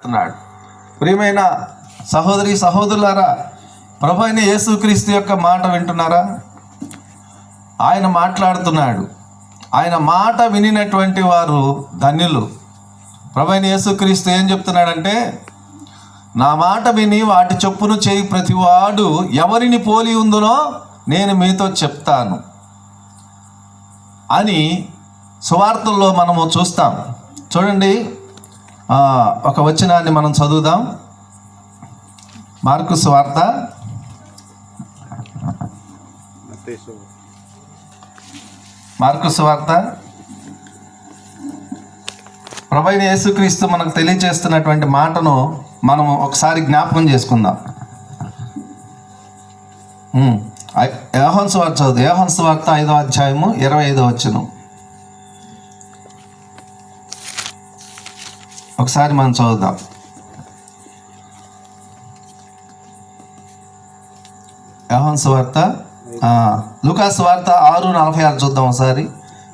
మాట్లాడుతున్నాడు. ప్రియమైన సహోదరి సహోదరులారా, ప్రభు అయిన యేసుక్రీస్తు యొక్క మాట వింటున్నారా? ఆయన మాట్లాడుతున్నాడు. ఆయన మాట వినినటువంటి వారు ధన్యులు. ప్రభు అయిన యేసుక్రీస్తు ఏం చెప్తున్నాడంటే, నా మాట విని వాటి చొప్పున చేయి ప్రతివాడు ఎవరిని పోలి ఉందునో నేను మీతో చెప్తాను అని సువార్తల్లో మనము చూస్తాం. చూడండి, ఒక వచనాన్ని మనం చదువుదాం. మార్కు సువార్త ప్రభు అయిన యేసుక్రీస్తు మనకు తెలియజేస్తున్నటువంటి మాటను మనము ఒకసారి జ్ఞాపకం చేసుకుందాం. యోహాను సువార్త చదువు. యోహాను సువార్త 5వ అధ్యాయము 25వ వచనం ఒకసారి మనం చదువుదాం. యోహాను సువార్త, లూకా సువార్త 6:46 చూద్దాం ఒకసారి.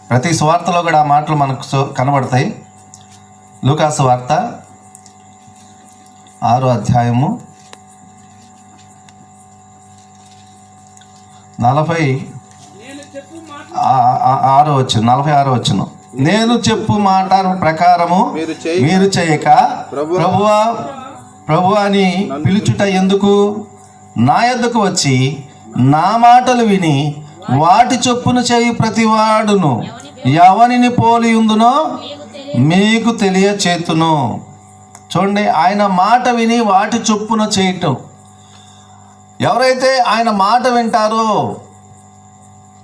ప్రతి సువార్తలో కూడా ఆ మాటలు మనకు కనబడతాయి. లూకా సువార్త 6వ అధ్యాయము 46వ వచనం. నేను చెప్పు మాట ప్రకారము మీరు చేయక ప్రభువా అని పిలుచుట ఎందుకు? నా యొద్దకు వచ్చి నా మాటలు విని వాటి చొప్పున చేయి ప్రతివాడును ఎవరిని పోలి ఉందునో మీకు తెలియచేతును. చూడండి, ఆయన మాట విని వాటి చొప్పున చేయటం. ఎవరైతే ఆయన మాట వింటారో,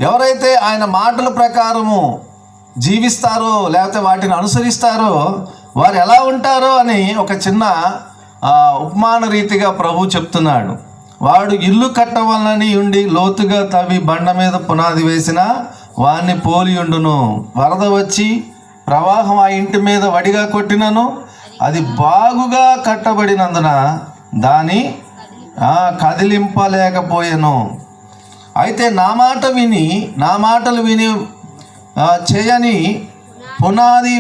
ఎవరైతే ఆయన మాటల ప్రకారము జీవిస్తారో, లేకపోతే వాటిని అనుసరిస్తారో, వారు ఎలా ఉంటారో అని ఒక చిన్న ఉపమాన రీతిగా ప్రభు చెప్తున్నాడు. వాడు ఇల్లు కట్టవలనని ఉండి లోతుగా తవ్వి బండ మీద పునాది వేసిన వాడిని పోలి ఉండును. వరద వచ్చి ప్రవాహం ఆ ఇంటి మీద వడిగా కొట్టినను అది బాగుగా కట్టబడినందున దాని కదిలింపలేకపోయాను. అయితే నా మాటలు విని చేయని పునాది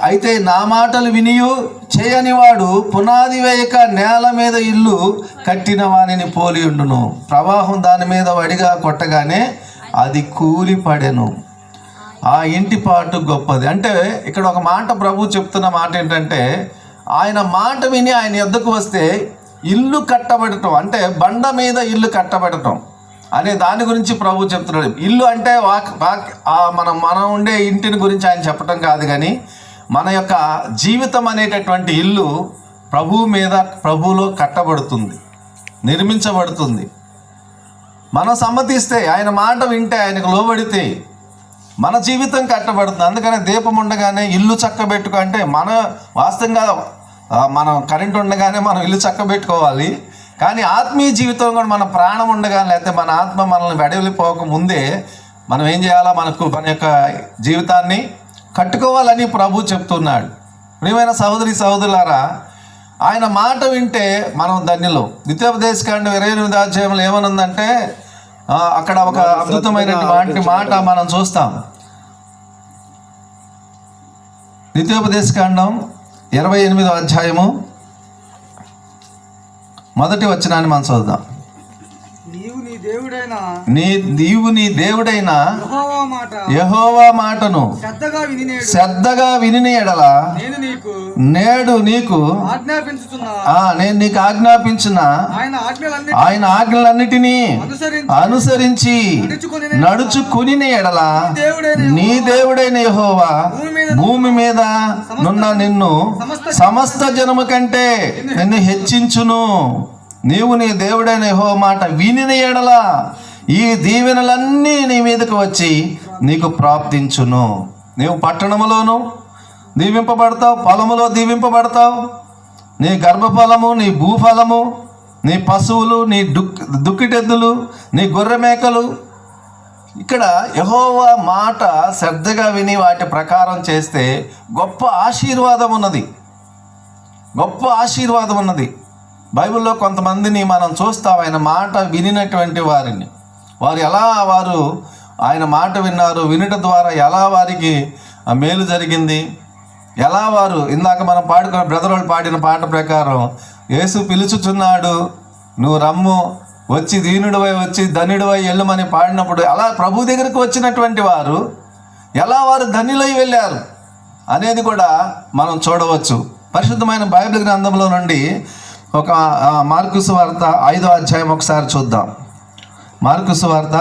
అయితే నా మాటలు వినియు చేయని వాడు పునాది వేయక నేల మీద ఇల్లు కట్టిన వానిని పోలి ఉండును. ప్రవాహం దాని మీద వడిగా కొట్టగానే అది కూలిపడెను. ఆ ఇంటి పాటు గొప్పది. అంటే ఇక్కడ ఒక మాట ప్రభు చెప్తున్న మాట ఏంటంటే, ఆయన మాట విని ఆయన యొద్దకు వస్తే ఇల్లు కట్టబడటం, అంటే బండ మీద ఇల్లు కట్టబడటం అనే దాని గురించి ప్రభు చెప్తున్నాడు. ఇల్లు అంటే మనం ఉండే ఇంటిని గురించి ఆయన చెప్పటం కాదు, కానీ మన యొక్క జీవితం అనేటటువంటి ఇల్లు ప్రభువులో కట్టబడుతుంది, నిర్మించబడుతుంది. మనం సమ్మతిస్తే, ఆయన మాట వింటే, ఆయనకు లోబడితే మన జీవితం కట్టబడుతుంది. అందుకనే దీపం ఉండగానే ఇల్లు చక్కబెట్టుకో అంటే, వాస్తవంగా మనం కరెంట్ ఉండగానే మనం ఇల్లు చక్కబెట్టుకోవాలి. కానీ ఆత్మీయ జీవితం కూడా మన ప్రాణం ఉండగానే, లేకపోతే మన ఆత్మ మనల్ని వెడలిపోక ముందే మనం ఏం చేయాలా? మన యొక్క జీవితాన్ని కట్టుకోవాలని ప్రభు చెప్తున్నాడు. ప్రియమైన సహోదరి సహోదరులారా, ఆయన మాట వింటే మనం ధన్యులు. ద్వితీయోపదేశకాండం 28వ అధ్యాయంలో ఏమనుందంటే, అక్కడ ఒక అద్భుతమైనటువంటి మాట మనం చూస్తాం. ద్వితీయోపదేశకాండం 28వ అధ్యాయము 1వ వచనాన్ని మనం చదువుదాం. నీవు నీ దేవుడైన యెహోవా మాటను శ్రద్ధగా విని ఎడల నేడు నీకు నేను నీకు ఆజ్ఞాపించిన ఆయన ఆజ్ఞలన్నిటినీ అనుసరించి నడుచుకుని ఎడల నీ దేవుడైన యెహోవా భూమి మీద నున్న నిన్ను సమస్త జనము కంటే నిన్ను హెచ్చించును. నీవు నీ దేవుడైన యెహోవా మాట విని ఎడల ఈ దీవెనలన్నీ నీ మీదకు వచ్చి నీకు ప్రాప్తించును. నీవు పట్టణములోను దీవింపబడతావు, పొలములో దీవింపబడతావు. నీ గర్భఫలము, నీ భూఫలము, నీ పశువులు, నీ దుక్కిటెద్దులు, నీ గొర్రె మేకలు. ఇక్కడ యెహోవా మాట శ్రద్ధగా విని వాటి ప్రకారం చేస్తే గొప్ప ఆశీర్వాదం ఉన్నది, గొప్ప ఆశీర్వాదం ఉన్నది. బైబిల్లో కొంతమందిని మనం చూస్తాం, ఆయన మాట వినినటువంటి వారిని. వారు ఆయన మాట విన్నారు, వినటం ద్వారా ఎలా వారికి మేలు జరిగింది, ఎలా వారు ఇందాక మనం పాడుకున్న బ్రదర్ వాళ్ళు పాడిన పాట ప్రకారం యేసు పిలుచుచున్నాడు, నువ్వు రమ్ము, వచ్చి దీనుడివై వచ్చి ధన్యుడివై వెళ్ళమని పాడినప్పుడు అలా ప్రభు దగ్గరికి వచ్చినటువంటి వారు ఎలా వారు ధన్యులై వెళ్ళారు అనేది కూడా మనం చూడవచ్చు. పరిశుద్ధమైన బైబిల్ గ్రంథంలో నుండి ఒక మార్కు సువార్త 5వ అధ్యాయం ఒకసారి చూద్దాం. మార్కు సువార్త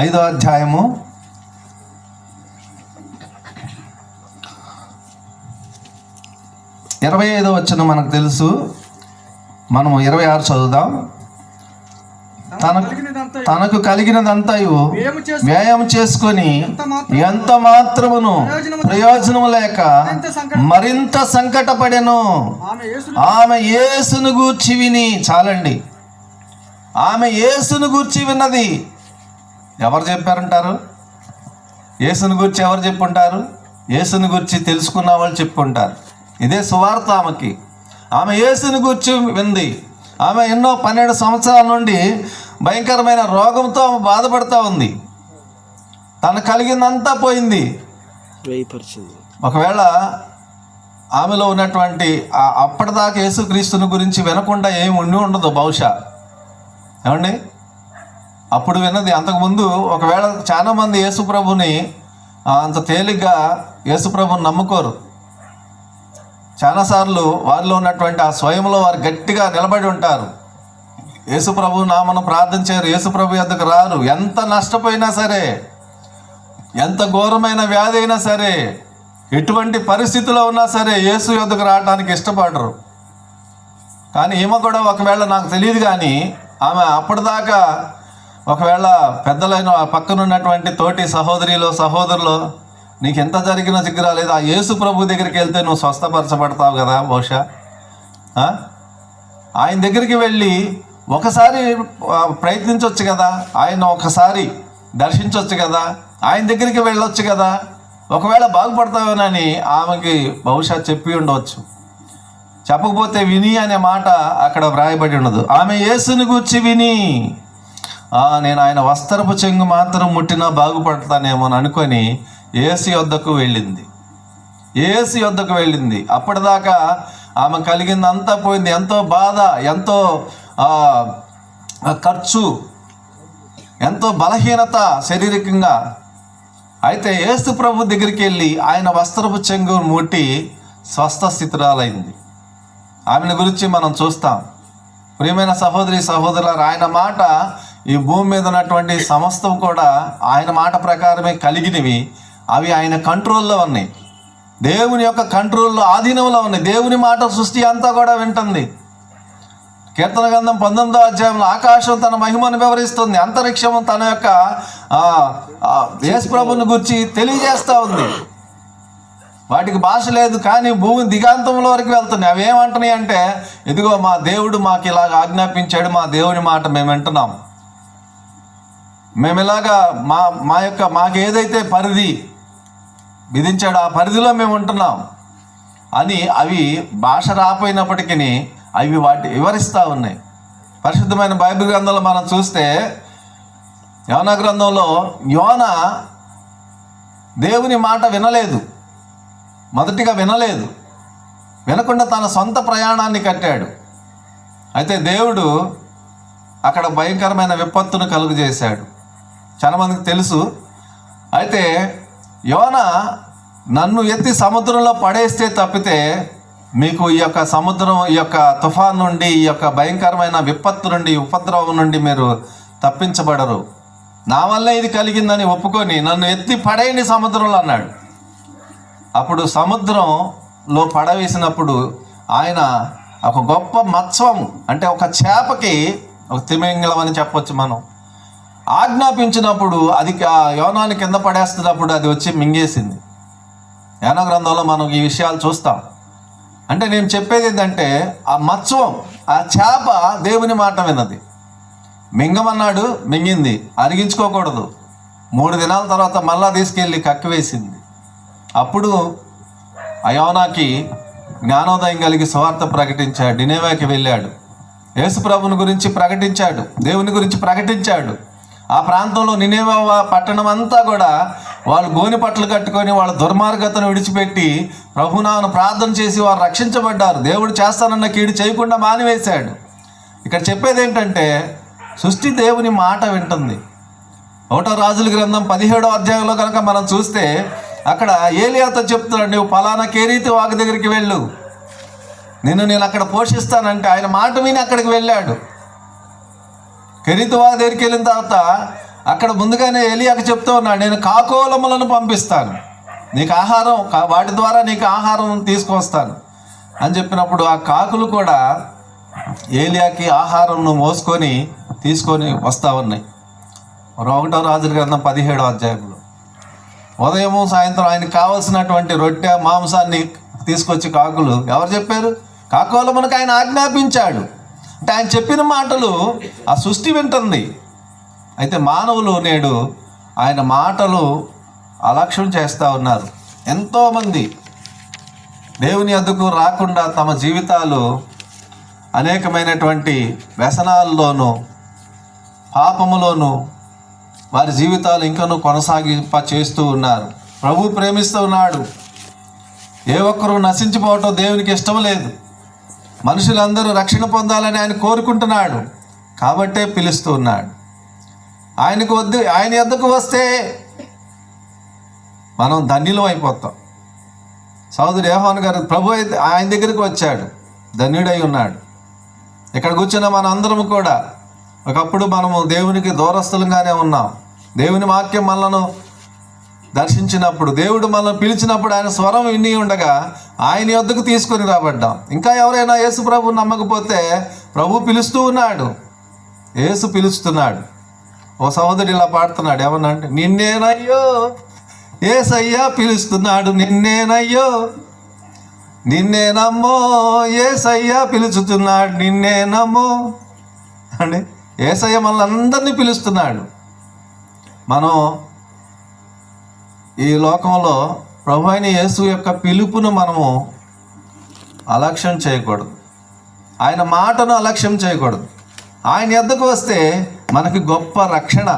5వ అధ్యాయము 25వ వచనం మనకు తెలుసు. మనము 26 చదువుదాం. తనకు కలిగినదంతయు వ్యయం చేసుకొని ఎంత మాత్రమును ప్రయోజనము లేక మరింత సంకటపడెను. ఆమె యేసును గూర్చి విని, చాలండి, ఆమె యేసును గూర్చి విన్నది. ఎవరు చెప్పారంటారు? యేసును గూర్చి ఎవరు చెప్పుంటారు? యేసును గూర్చి తెలుసుకున్న వాళ్ళు చెప్పుకుంటారు. ఇదే సువార్త ఆమెకి. ఆమె యేసును గూర్చి వింది. ఆమె ఎన్నో 12 సంవత్సరాల నుండి భయంకరమైన రోగంతో ఆమె బాధపడుతూ ఉంది. తను కలిగిందంతా పోయింది. ఒకవేళ ఆమెలో ఉన్నటువంటి అప్పటిదాకా యేసుక్రీస్తుని గురించి వినకుండా ఏమి ఉండి ఉండదు బహుశా. ఏమండి? అప్పుడు విన్నది. అంతకుముందు ఒకవేళ చాలామంది యేసుప్రభుని అంత తేలిగ్గా యేసుప్రభుని నమ్ముకోరు. చాలాసార్లు వారిలో ఉన్నటువంటి ఆ స్వయంలో వారు గట్టిగా నిలబడి ఉంటారు. యేసుప్రభు నామను ప్రార్థన చేయరు, యేసుప్రభు యొద్దకు రారు. ఎంత నష్టపోయినా సరే, ఎంత ఘోరమైన వ్యాధి అయినా సరే, ఎటువంటి పరిస్థితిలో ఉన్నా సరే యేసు యొద్దకు రావడానికి ఇష్టపడరు. కానీ ఈమె కూడా ఒకవేళ నాకు తెలియదు, కానీ ఆమె అప్పటిదాకా ఒకవేళ పెద్దలైన పక్కన ఉన్నటువంటి తోటి సహోదరులు నీకు ఎంత జరిగినా సిగ్గురాలేదు, ఆ యేసు ప్రభు దగ్గరికి వెళ్తే నువ్వు స్వస్థపరచబడతావు కదా బహుశా. ఆయన దగ్గరికి వెళ్ళి ఒకసారి ప్రయత్నించవచ్చు కదా, ఆయన ఒకసారి దర్శించవచ్చు కదా, ఆయన దగ్గరికి వెళ్ళొచ్చు కదా, ఒకవేళ బాగుపడతావేనని ఆమెకి బహుశా చెప్పి ఉండవచ్చు. చెప్పకపోతే విని అనే మాట అక్కడ వ్రాయబడి ఉండదు. ఆమె యేసుని గూర్చి విని, నేను ఆయన వస్త్రపు చెంగు మాత్రం ముట్టినా బాగుపడతానేమో అని అనుకొని యేసు యొద్దకు వెళ్ళింది. యేసు యొద్దకు వెళ్ళింది. అప్పటిదాకా ఆమె కలిగిందంతా పోయింది. ఎంతో బాధ, ఎంతో ఖర్చు, ఎంతో బలహీనత శారీరకంగా. అయితే యేసు ప్రభు దగ్గరికి వెళ్ళి ఆయన వస్త్రపు చెంగు ముట్టి స్వస్థ స్థితురాలైంది. ఆమెను గురించి మనం చూస్తాం. ప్రియమైన సహోదరులారా, ఆయన మాట ఈ భూమి మీద ఉన్నటువంటి సమస్తం కూడా ఆయన మాట ప్రకారమే కలిగినవి. అవి ఆయన కంట్రోల్లో ఉన్నాయి, దేవుని యొక్క కంట్రోల్లో, ఆధీనంలో ఉన్నాయి. దేవుని మాట సృష్టి అంతా కూడా వింటుంది. కీర్తన గ్రంథం 19వ అధ్యాయంలో ఆకాశం తన మహిమను వివరిస్తుంది, అంతరిక్షము తన యొక్క యేసు ప్రభుని గురించి తెలియజేస్తూ ఉంది. వాటికి భాష లేదు, కానీ భూమి దిగాంతంలో వరకు వెళ్తున్నాయి. అవి ఏమంటున్నాయి అంటే, ఇదిగో మా దేవుడు మాకు ఇలాగ ఆజ్ఞాపించాడు, మా దేవుని మాట మేము వింటున్నాం, మేము ఇలాగా మాకు ఏదైతే పరిధి విధించాడో ఆ పరిధిలో మేము ఉంటున్నాం అని అవి భాష రాపోయినప్పటికీ అవి వాటి వివరిస్తూ ఉన్నాయి. పరిశుద్ధమైన బైబిల్ గ్రంథంలో మనం చూస్తే యోనా గ్రంథంలో యోనా దేవుని మాట వినలేదు. మొదటిగా వినలేదు, వినకుండా తన సొంత ప్రయాణాన్ని కట్టాడు. అయితే దేవుడు అక్కడ భయంకరమైన విపత్తును కలుగజేశాడు. చాలామందికి తెలుసు. అయితే యోనా నన్ను ఎత్తి సముద్రంలో పడేస్తే తప్పితే మీకు ఈ యొక్క సముద్రం, ఈ యొక్క తుఫాన్ నుండి, ఈ యొక్క భయంకరమైన విపత్తు నుండి, ఉపద్రవం నుండి మీరు తప్పించబడరు, నా వల్ల ఇది కలిగిందని ఒప్పుకొని నన్ను ఎత్తి పడేయండి సముద్రంలో అన్నాడు. అప్పుడు సముద్రంలో పడవేసినప్పుడు ఆయన ఒక గొప్ప మత్స్యం, అంటే ఒక చేపకి, ఒక తిమింగలం అని చెప్పొచ్చు మనం, ఆజ్ఞాపించినప్పుడు అది యోనాని కింద పడేస్తున్నప్పుడు అది వచ్చి మింగేసింది. యోనా గ్రంథంలో మనం ఈ విషయాలు చూస్తాం. అంటే నేను చెప్పేది ఏంటంటే, ఆ మత్స్యం, ఆ చేప దేవుని మాట విన్నది. మింగమన్నాడు, మింగింది. అరిగించుకోకూడదు. 3 దినాల తర్వాత మళ్ళా తీసుకెళ్ళి కక్కివేసింది. అప్పుడు ఆ యోనాకి జ్ఞానోదయం కలిగి సువార్త ప్రకటించాడు. నినెవేకి వెళ్ళాడు, యేసు ప్రభుని గురించి ప్రకటించాడు, దేవుని గురించి ప్రకటించాడు. ఆ ప్రాంతంలో నినెవే పట్టణం అంతా కూడా వాళ్ళు గోని పట్టలు కట్టుకొని వాళ్ళ దుర్మార్గతను విడిచిపెట్టి ప్రభునామమున ప్రార్థన చేసి వారు రక్షించబడ్డారు. దేవుడు చేస్తానన్న కీడు చేయకుండా మానివేశాడు. ఇక్కడ చెప్పేది ఏంటంటే సృష్టి దేవుని మాట వింటుంది. 1 రాజుల గ్రంథం 17వ అధ్యాయంలో కనుక మనం చూస్తే అక్కడ ఏలియాతో చెప్తున్నాడు, నువ్వు పలానా కేరీతి వాగు దగ్గరికి వెళ్ళు, నేను అక్కడ పోషిస్తానంటే ఆయన మాట విని అక్కడికి వెళ్ళాడు. కెరీతు వాగు దగ్గరికి వెళ్ళిన తర్వాత అక్కడ ముందుగానే ఏలియాకు చెప్తూ ఉన్నాడు, నేను కాకోలములను పంపిస్తాను, నీకు ఆహారం, వాటి ద్వారా నీకు ఆహారం తీసుకొస్తాను అని చెప్పినప్పుడు ఆ కాకులు కూడా ఏలియాకి ఆహారంను మోసుకొని తీసుకొని వస్తూ ఉన్నాయి. 1వ రాజుల గ్రంథం 17వ అధ్యాయంలో ఉదయము సాయంత్రం ఆయనకు కావలసినటువంటి రొట్టె మాంసాన్ని తీసుకొచ్చి కాకులు ఎవరు చెప్పారు? కాకోలమునకు ఆయన ఆజ్ఞాపించాడు. అంటే ఆయన చెప్పిన మాటలు ఆ సృష్టి వింటుంది. అయితే మానవులు నేడు ఆయన మాటలు అలక్ష్యం చేస్తూ ఉన్నారు. ఎంతోమంది దేవుని యొద్దకు రాకుండా తమ జీవితాలు అనేకమైనటువంటి వ్యసనాల్లోనూ పాపములోనూ వారి జీవితాలు ఇంకనూ కొనసాగింప చేస్తూ ఉన్నారు. ప్రభు ప్రేమిస్తూ ఉన్నాడు. ఏ ఒక్కరూ నశించిపోవటం దేవునికి ఇష్టం లేదు. మనుషులందరూ రక్షణ పొందాలని ఆయన కోరుకుంటున్నాడు. కాబట్టే పిలుస్తూ ఉన్నాడు. ఆయన యొద్దకు వస్తే మనం ధన్యులం అయిపోతాం. సోదరుడు యోహాను గారు ప్రభు అయితే ఆయన దగ్గరికి వచ్చాడు, ధన్యుడై ఉన్నాడు. ఇక్కడ కూర్చున్న మన అందరం కూడా ఒకప్పుడు మనము దేవునికి దూరస్తులంగానే ఉన్నాం. దేవుని వాక్యం మనలను దర్శించినప్పుడు, దేవుడు మనల్ని పిలిచినప్పుడు ఆయన స్వరం విని ఉండగా ఆయన యొద్దకు తీసుకొని రాబడ్డాం. ఇంకా ఎవరైనా యేసు ప్రభు నమ్మకపోతే ప్రభు పిలుస్తూ ఉన్నాడు, యేసు పిలుస్తున్నాడు. ఓ సహోదరుడు ఇలా పాడుతున్నాడు, ఏమన్నా అంటే, నిన్నేనయ్యో యేసయ్యా పిలుస్తున్నాడు, నిన్నేనయ్యో నిన్నే నమ్మో యేసయ్యా పిలుచుతున్నాడు, నిన్నే నమ్మో అండి. యేసయ్య మనల్ని అందరినీ పిలుస్తున్నాడు. మనం ఈ లోకంలో ప్రభు అయిన యేసు యొక్క పిలుపును మనము అలక్ష్యం చేయకూడదు. ఆయన మాటను అలక్ష్యం చేయకూడదు. ఆయన యొద్దకు వస్తే మనకి గొప్ప రక్షణ.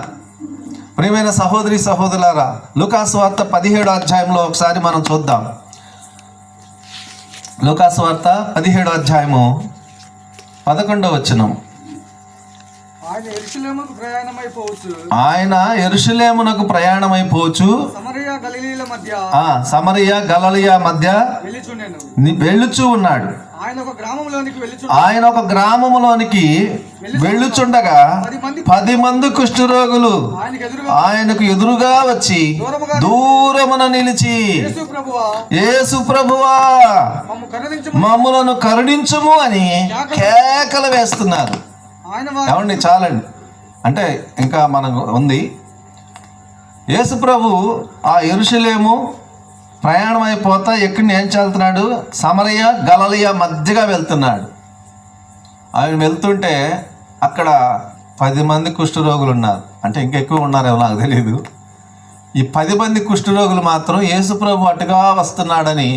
ప్రియమైన సహోదరి సహోదరులారా, లూకాసు వార్త 17వ అధ్యాయంలో ఒకసారి మనం చూద్దాం. లూకాసు వార్త 17వ అధ్యాయము 11వ వచనం. ఆయన యెరూషలేమునకు ప్రయాణమైపోవచ్చు సమరయ గలిలయ మధ్య వెళ్ళుచూ ఉన్నాడు. ఆయన ఒక గ్రామములోనికి వెళ్ళుచుండగా 10 మంది కుష్ఠరోగులు ఆయనకు ఎదురుగా వచ్చి దూరమున నిలిచి, యేసు ప్రభువా మమ్ములను కరుణించుము అని కేకలు వేస్తున్నారు. ఏమండి, చాలండి. అంటే ఇంకా మనకు ఉంది. యేసు ప్రభు ఆ యెరూషలేము ప్రయాణం అయిపోతా ఎక్కడిని ఏం చేస్తున్నాడు? సమరయ గలిలయ మధ్యగా వెళ్తున్నాడు. ఆయన వెళ్తుంటే అక్కడ 10 మంది కుష్ఠరోగులు ఉన్నారు. అంటే ఇంకెక్కువ ఉన్నారేమో నాకు తెలియదు. ఈ 10 మంది కుష్ఠరోగులు మాత్రం యేసు ప్రభు అటుగా వస్తున్నాడని,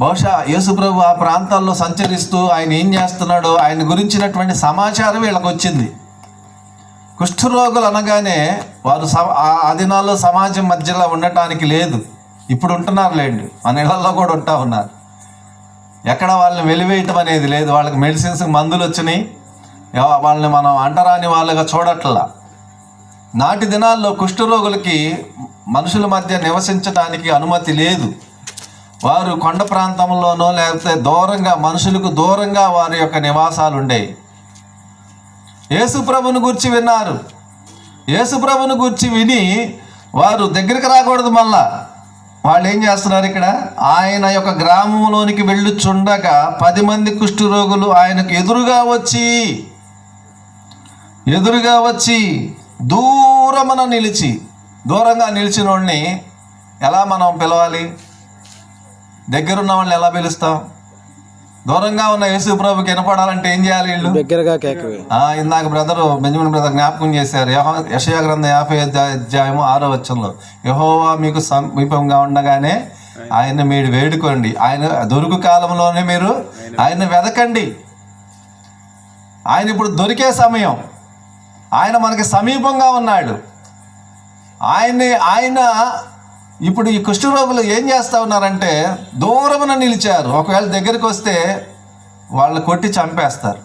బహుశా యేసుప్రభు ఆ ప్రాంతాల్లో సంచరిస్తూ ఆయన ఏం చేస్తున్నాడో ఆయన గురించినటువంటి సమాచారం వీళ్ళకి వచ్చింది. కుష్ఠరోగులు అనగానే వారు ఆ దినాల్లో సమాజం మధ్యలో ఉండటానికి లేదు. ఇప్పుడు ఉంటున్నారులేండి, మన ఇళ్లలో కూడా ఉంటా ఉన్నారు. ఎక్కడ వాళ్ళని వెలివేయటం అనేది లేదు. వాళ్ళకి మెడిసిన్స్ మందులు వచ్చినాయి, వాళ్ళని మనం అంటరాని వాళ్ళగా చూడట్లా. నాటి దినాల్లో కుష్ఠరోగులకి మనుషుల మధ్య నివసించడానికి అనుమతి లేదు. వారు కొండ ప్రాంతంలోనో లేకపోతే దూరంగా, మనుషులకు దూరంగా వారి యొక్క నివాసాలు ఉండేవి. యేసు ప్రభుని గురించి విన్నారు. యేసు ప్రభుని గురించి విని వారు దగ్గరికి రాకూడదు. మళ్ళా వాళ్ళు ఏం చేస్తున్నారు? ఇక్కడ ఆయన యొక్క గ్రామంలోనికి వెళ్ళుచుండగా 10 మంది కుష్ఠరోగులు ఆయనకు ఎదురుగా వచ్చి దూరమున నిలిచి, దూరంగా నిలిచిన వాడిని ఎలా మనం పిలవాలి? దగ్గరున్న వాళ్ళని ఎలా పిలుస్తాం? దూరంగా ఉన్న యేసు ప్రభుకి వినపడాలంటే ఏం చేయాలి? వీళ్ళు దగ్గరగా ఇందాక బెంజమిన్ బ్రదర్ జ్ఞాపకం చేశారు. యెషయా గ్రంథం 50వ అధ్యాయము 6వ వచనంలో, యెహోవా మీకు సమీపంగా ఉండగానే ఆయన మీరు వేడుకోండి, ఆయన దొరుకు కాలంలోనే మీరు ఆయన వెదకండి. ఆయన ఇప్పుడు దొరికే సమయం. ఆయన మనకి సమీపంగా ఉన్నాడు. ఆయన ఇప్పుడు ఈ కుష్ఠరోగులు ఏం చేస్తూ ఉన్నారంటే దూరమున నిలిచారు. ఒకవేళ దగ్గరికి వస్తే వాళ్ళు కొట్టి చంపేస్తారు.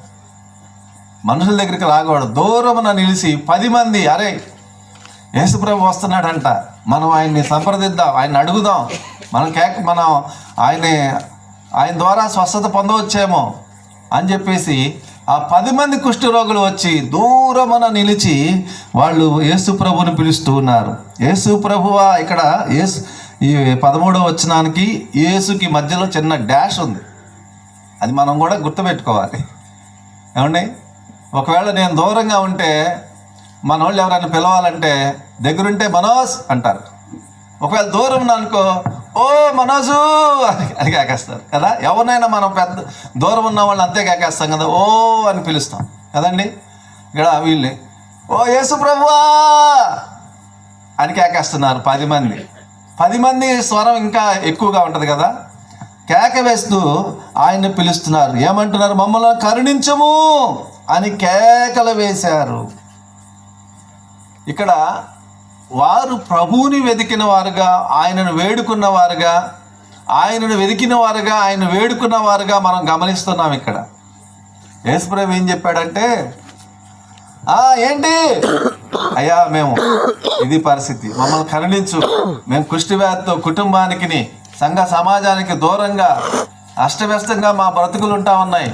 మనుషుల దగ్గరికి రాకూడదు. దూరమున నిలిచి 10 మంది అరే యేసుప్రభు వస్తున్నాడంట, మనం ఆయన్ని సంప్రదిద్దాం, ఆయన అడుగుదాం, మనం ఆయన ద్వారా స్వస్థత పొందవచ్చేమో అని చెప్పేసి ఆ 10 మంది కుష్ఠరోగులు వచ్చి దూరమున నిలిచి వాళ్ళు యేసు ప్రభుని పిలుస్తూ ఉన్నారు. యేసు ప్రభువా, ఇక్కడ ఈ 13వ వచనానికి యేసుకి మధ్యలో చిన్న డాష్ ఉంది. అది మనం కూడా గుర్తుపెట్టుకోవాలి. ఏమండి, ఒకవేళ నేను దూరంగా ఉంటే మన వాళ్ళు ఎవరైనా పిలవాలంటే దగ్గరుంటే మనోజ్ అంటారు. ఒకవేళ దూరం అనుకో ఓ మనోజు అని కేకేస్తారు కదా. ఎవరినైనా మనం పెద్ద దూరం ఉన్న వాళ్ళని అంతే కేకేస్తాం కదా, ఓ అని పిలుస్తాం కదండి. ఇక్కడ వీళ్ళని ఓ యేసు ప్రభువా అని కేకేస్తున్నారు 10 మంది. 10 మంది స్వరం ఇంకా ఎక్కువగా ఉంటుంది కదా. కేక వేస్తూ ఆయన్ని పిలుస్తున్నారు. ఏమంటున్నారు? మమ్మల్ని కరుణించము అని కేకలు వేశారు. ఇక్కడ వారు ప్రభువుని వెతికిన వారుగా, ఆయనను వేడుకున్న వారుగా, ఆయనను వెతికిన వారుగా, ఆయన వేడుకున్న వారుగా మనం గమనిస్తున్నాం. ఇక్కడ యేసుప్రభు ఏం చెప్పాడంటే, ఏంటి అయ్యా, మేము ఇది పరిస్థితి, మమ్మల్ని కరుణించు, మేము కుష్ఠవ్యాధితో కుటుంబానికి సంఘ సమాజానికి దూరంగా అష్టవ్యస్తంగా మా బ్రతుకులు ఉంటా ఉన్నాయి,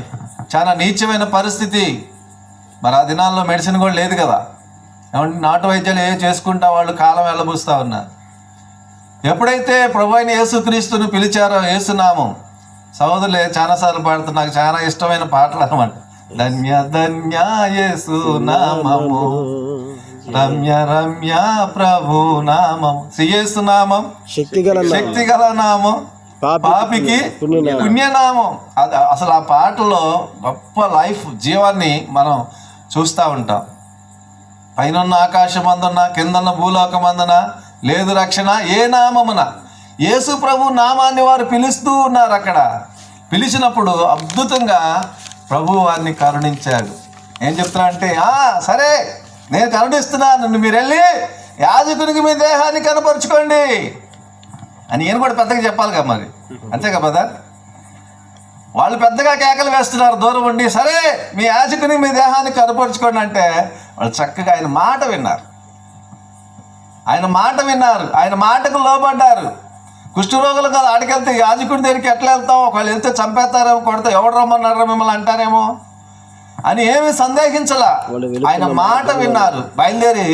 చాలా నీచమైన పరిస్థితి. మరి ఆ దినాల్లో మెడిసిన్ కూడా లేదు కదా. ఏమంటే నాటు వైద్యాలు చేసుకుంటా వాళ్ళు కాలం వెళ్ళబూస్తూ ఉన్నారు. ఎప్పుడైతే ప్రభు అయిన యేసుక్రీస్తుని పిలిచారో, యేసునామం, సహోదరులే చాలాసార్లు పాడుతున్నారు, నాకు చాలా ఇష్టమైన పాటలు అన్నమాట. ధన్య ధన్య యేసునామము, రమ్య రమ్య ప్రభు నామం, యేసునామం శక్తిగల నామం, పాపికి పుణ్యనామం. అది అసలు ఆ పాటలో గొప్ప లైఫ్ జీవాన్ని మనం చూస్తూ ఉంటాం. పైన ఆకాశమందున కిందన్న భూలోకమందున లేదు రక్షణ ఏ నామమున. యేసు ప్రభు నామాన్ని వారు పిలుస్తూ ఉన్నారు. అక్కడ పిలిచినప్పుడు అద్భుతంగా ప్రభు వారిని కరుణించాడు. ఏం చెప్తున్నా అంటే, సరే నేను కరుణిస్తున్నాను, మీరు వెళ్ళి యాజకునికి మీ దేహాన్ని కనపరుచుకోండి అని నేను కూడా పెద్దగా చెప్పాలి కదా, మరి అంతేగా బ్రదర్. వాళ్ళు పెద్దగా కేకలు వేస్తున్నారు దూరం ఉండి, సరే మీ యాజకుని మీ దేహాన్ని కనపరుచుకోండి అంటే వాళ్ళు చక్కగా ఆయన మాట విన్నారు. ఆయన మాటకు లోబడ్డారు. కుష్ఠరోగులు కదా ఆడికెళ్తే యాజకుడి దగ్గరికి ఎట్లా వెళ్తాం, ఒకవేళ వెళ్తే చంపేస్తారేమో, కొడితే ఎవడు రమ్మన్నారో మిమ్మల్ని అంటారేమో అని ఏమీ సందేహించలా. ఆయన మాట విన్నారు. బయలుదేరి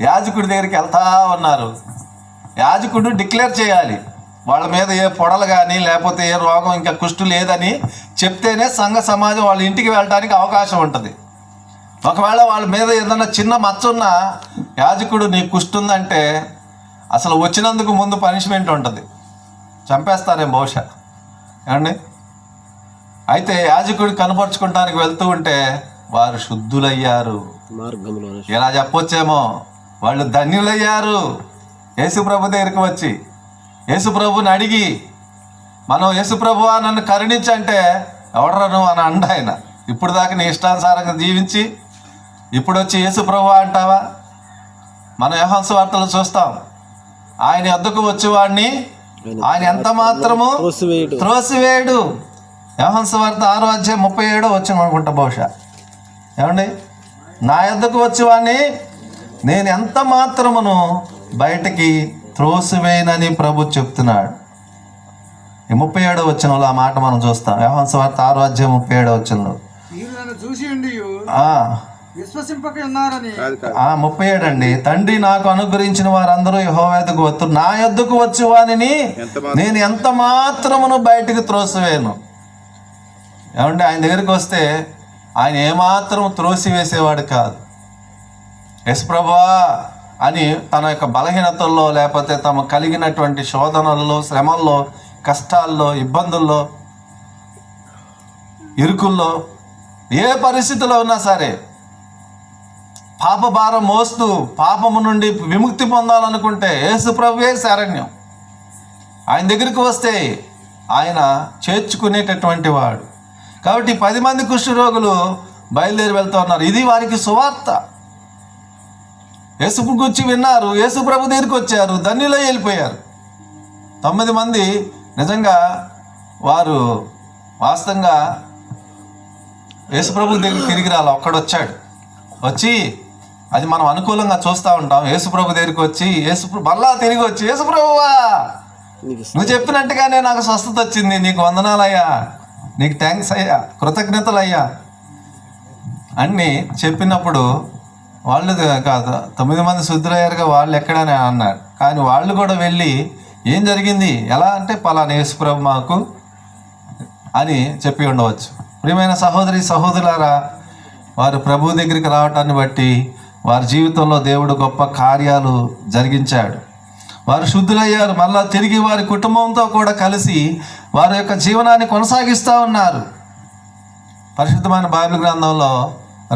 యాజకుడి దగ్గరికి వెళ్తా ఉన్నారు. యాజకుడు డిక్లేర్ చేయాలి, వాళ్ళ మీద ఏ పొడలు కానీ లేకపోతే ఏ రోగం, ఇంకా కుష్టు లేదని చెప్తేనే సంఘ సమాజం వాళ్ళ ఇంటికి వెళ్ళడానికి అవకాశం ఉంటుంది. ఒకవేళ వాళ్ళ మీద ఏదన్నా చిన్న మచ్చ ఉన్నా యాజకుడు నీకు కుష్టు ఉందంటే అసలు వచ్చినందుకు ముందు పనిష్మెంట్ ఉంటుంది, చంపేస్తారేమో బహుశా. ఏమండి, అయితే యాజకుడు కనపరుచుకోవడానికి వెళ్తూ ఉంటే వారు శుద్ధులయ్యారు. ఇలా చెప్పొచ్చేమో, వాళ్ళు ధన్యులయ్యారు. యేసుప్రభు దగ్గరికి వచ్చి యేసుప్రభుని అడిగి, మనం యేసుప్రభువా నన్ను కరుణించంటే ఎవడరను అని అండ ఆయన. ఇప్పుడు దాకా నీ ఇష్టానుసారంగా జీవించి ఇప్పుడు వచ్చి యేసుప్రభువా అంటావా? మనం యోహాను సువార్తలు చూస్తాం, ఆయన వద్దకు వచ్చేవాడిని ఆయన ఎంత మాత్రము త్రోసివేయడు. యోహాను సువార్త 6వ అధ్యాయం 37 వచ్చిన అనుకుంటా బహుశా. ఏమండి, నా వద్దకు వచ్చేవాడిని నేను ఎంత మాత్రమును బయటికి త్రోసివేయనని ప్రభు చెప్తున్నాడు. ఈ 37వ వచనంలో ఆ మాట మనం చూస్తాం. యోహాను సువార్త 6వ అధ్యాయం 37వ వచనంలో 37 అండి. తండ్రి నాకు అనుగ్రహించిన వారందరూ యెహోవా యొద్దకు వత్తురు, నా యొద్దకు వచ్చి వానిని నేను ఎంత మాత్రమును బయటికి త్రోసివేయను. ఏమంటే ఆయన దగ్గరికి వస్తే ఆయన ఏమాత్రం త్రోసివేసేవాడు కాదు. యేసు ప్రభువా అని తన యొక్క బలహీనతల్లో లేకపోతే తమ కలిగినటువంటి శోధనల్లో, శ్రమల్లో, కష్టాల్లో, ఇబ్బందుల్లో, ఇరుకుల్లో, ఏ పరిస్థితిలో ఉన్నా సరే పాప భారం మోస్తూ పాపము నుండి విముక్తి పొందాలనుకుంటే యేసు ప్రభువే శరణ్యం. ఆయన దగ్గరికి వస్తే ఆయన చేర్చుకునేటటువంటి వాడు. కాబట్టి 10 మంది కుష్ఠరోగులు బయలుదేరి వెళ్తూ ఉన్నారు. ఇది వారికి సువార్త. యేసు గురించి విన్నారు, యేసు ప్రభు దగ్గరికి వచ్చారు, ధన్యులై వెళ్ళిపోయారు. 9 మంది నిజంగా వారు వాస్తవంగా యేసు ప్రభు దగ్గరికి తిరిగి రాలి, ఒక్కడొచ్చాడు. వచ్చి అది మనం అనుకూలంగా చూస్తూ ఉంటాం. యేసు ప్రభు దగ్గరికి వచ్చి మళ్ళా తిరిగి వచ్చి, యేసు ప్రభువా నువ్వు చెప్పినట్టుగానే నాకు స్వస్థత వచ్చింది, నీకు వందనాలయ్యా, నీకు థ్యాంక్స్ అయ్యా, కృతజ్ఞతలు అయ్యా అన్నీ చెప్పినప్పుడు వాళ్ళు కాదు 9 మంది శుద్ధులయ్యారుగా, వాళ్ళు ఎక్కడని అన్నారు. కానీ వాళ్ళు కూడా వెళ్ళి ఏం జరిగింది, ఎలా అంటే పలానా యేసు ప్రభు మాకు అని చెప్పి ఉండవచ్చు. ప్రియమైన సహోదరి సహోదరులారా, వారు ప్రభు దగ్గరికి రావటాన్ని బట్టి వారి జీవితంలో దేవుడు గొప్ప కార్యాలు జరిగించాడు. వారు శుద్ధులయ్యారు. మళ్ళా తిరిగి వారి కుటుంబంతో కూడా కలిసి వారి యొక్క జీవనాన్ని కొనసాగిస్తూ ఉన్నారు. పరిశుద్ధమైన బైబిల్ గ్రంథంలో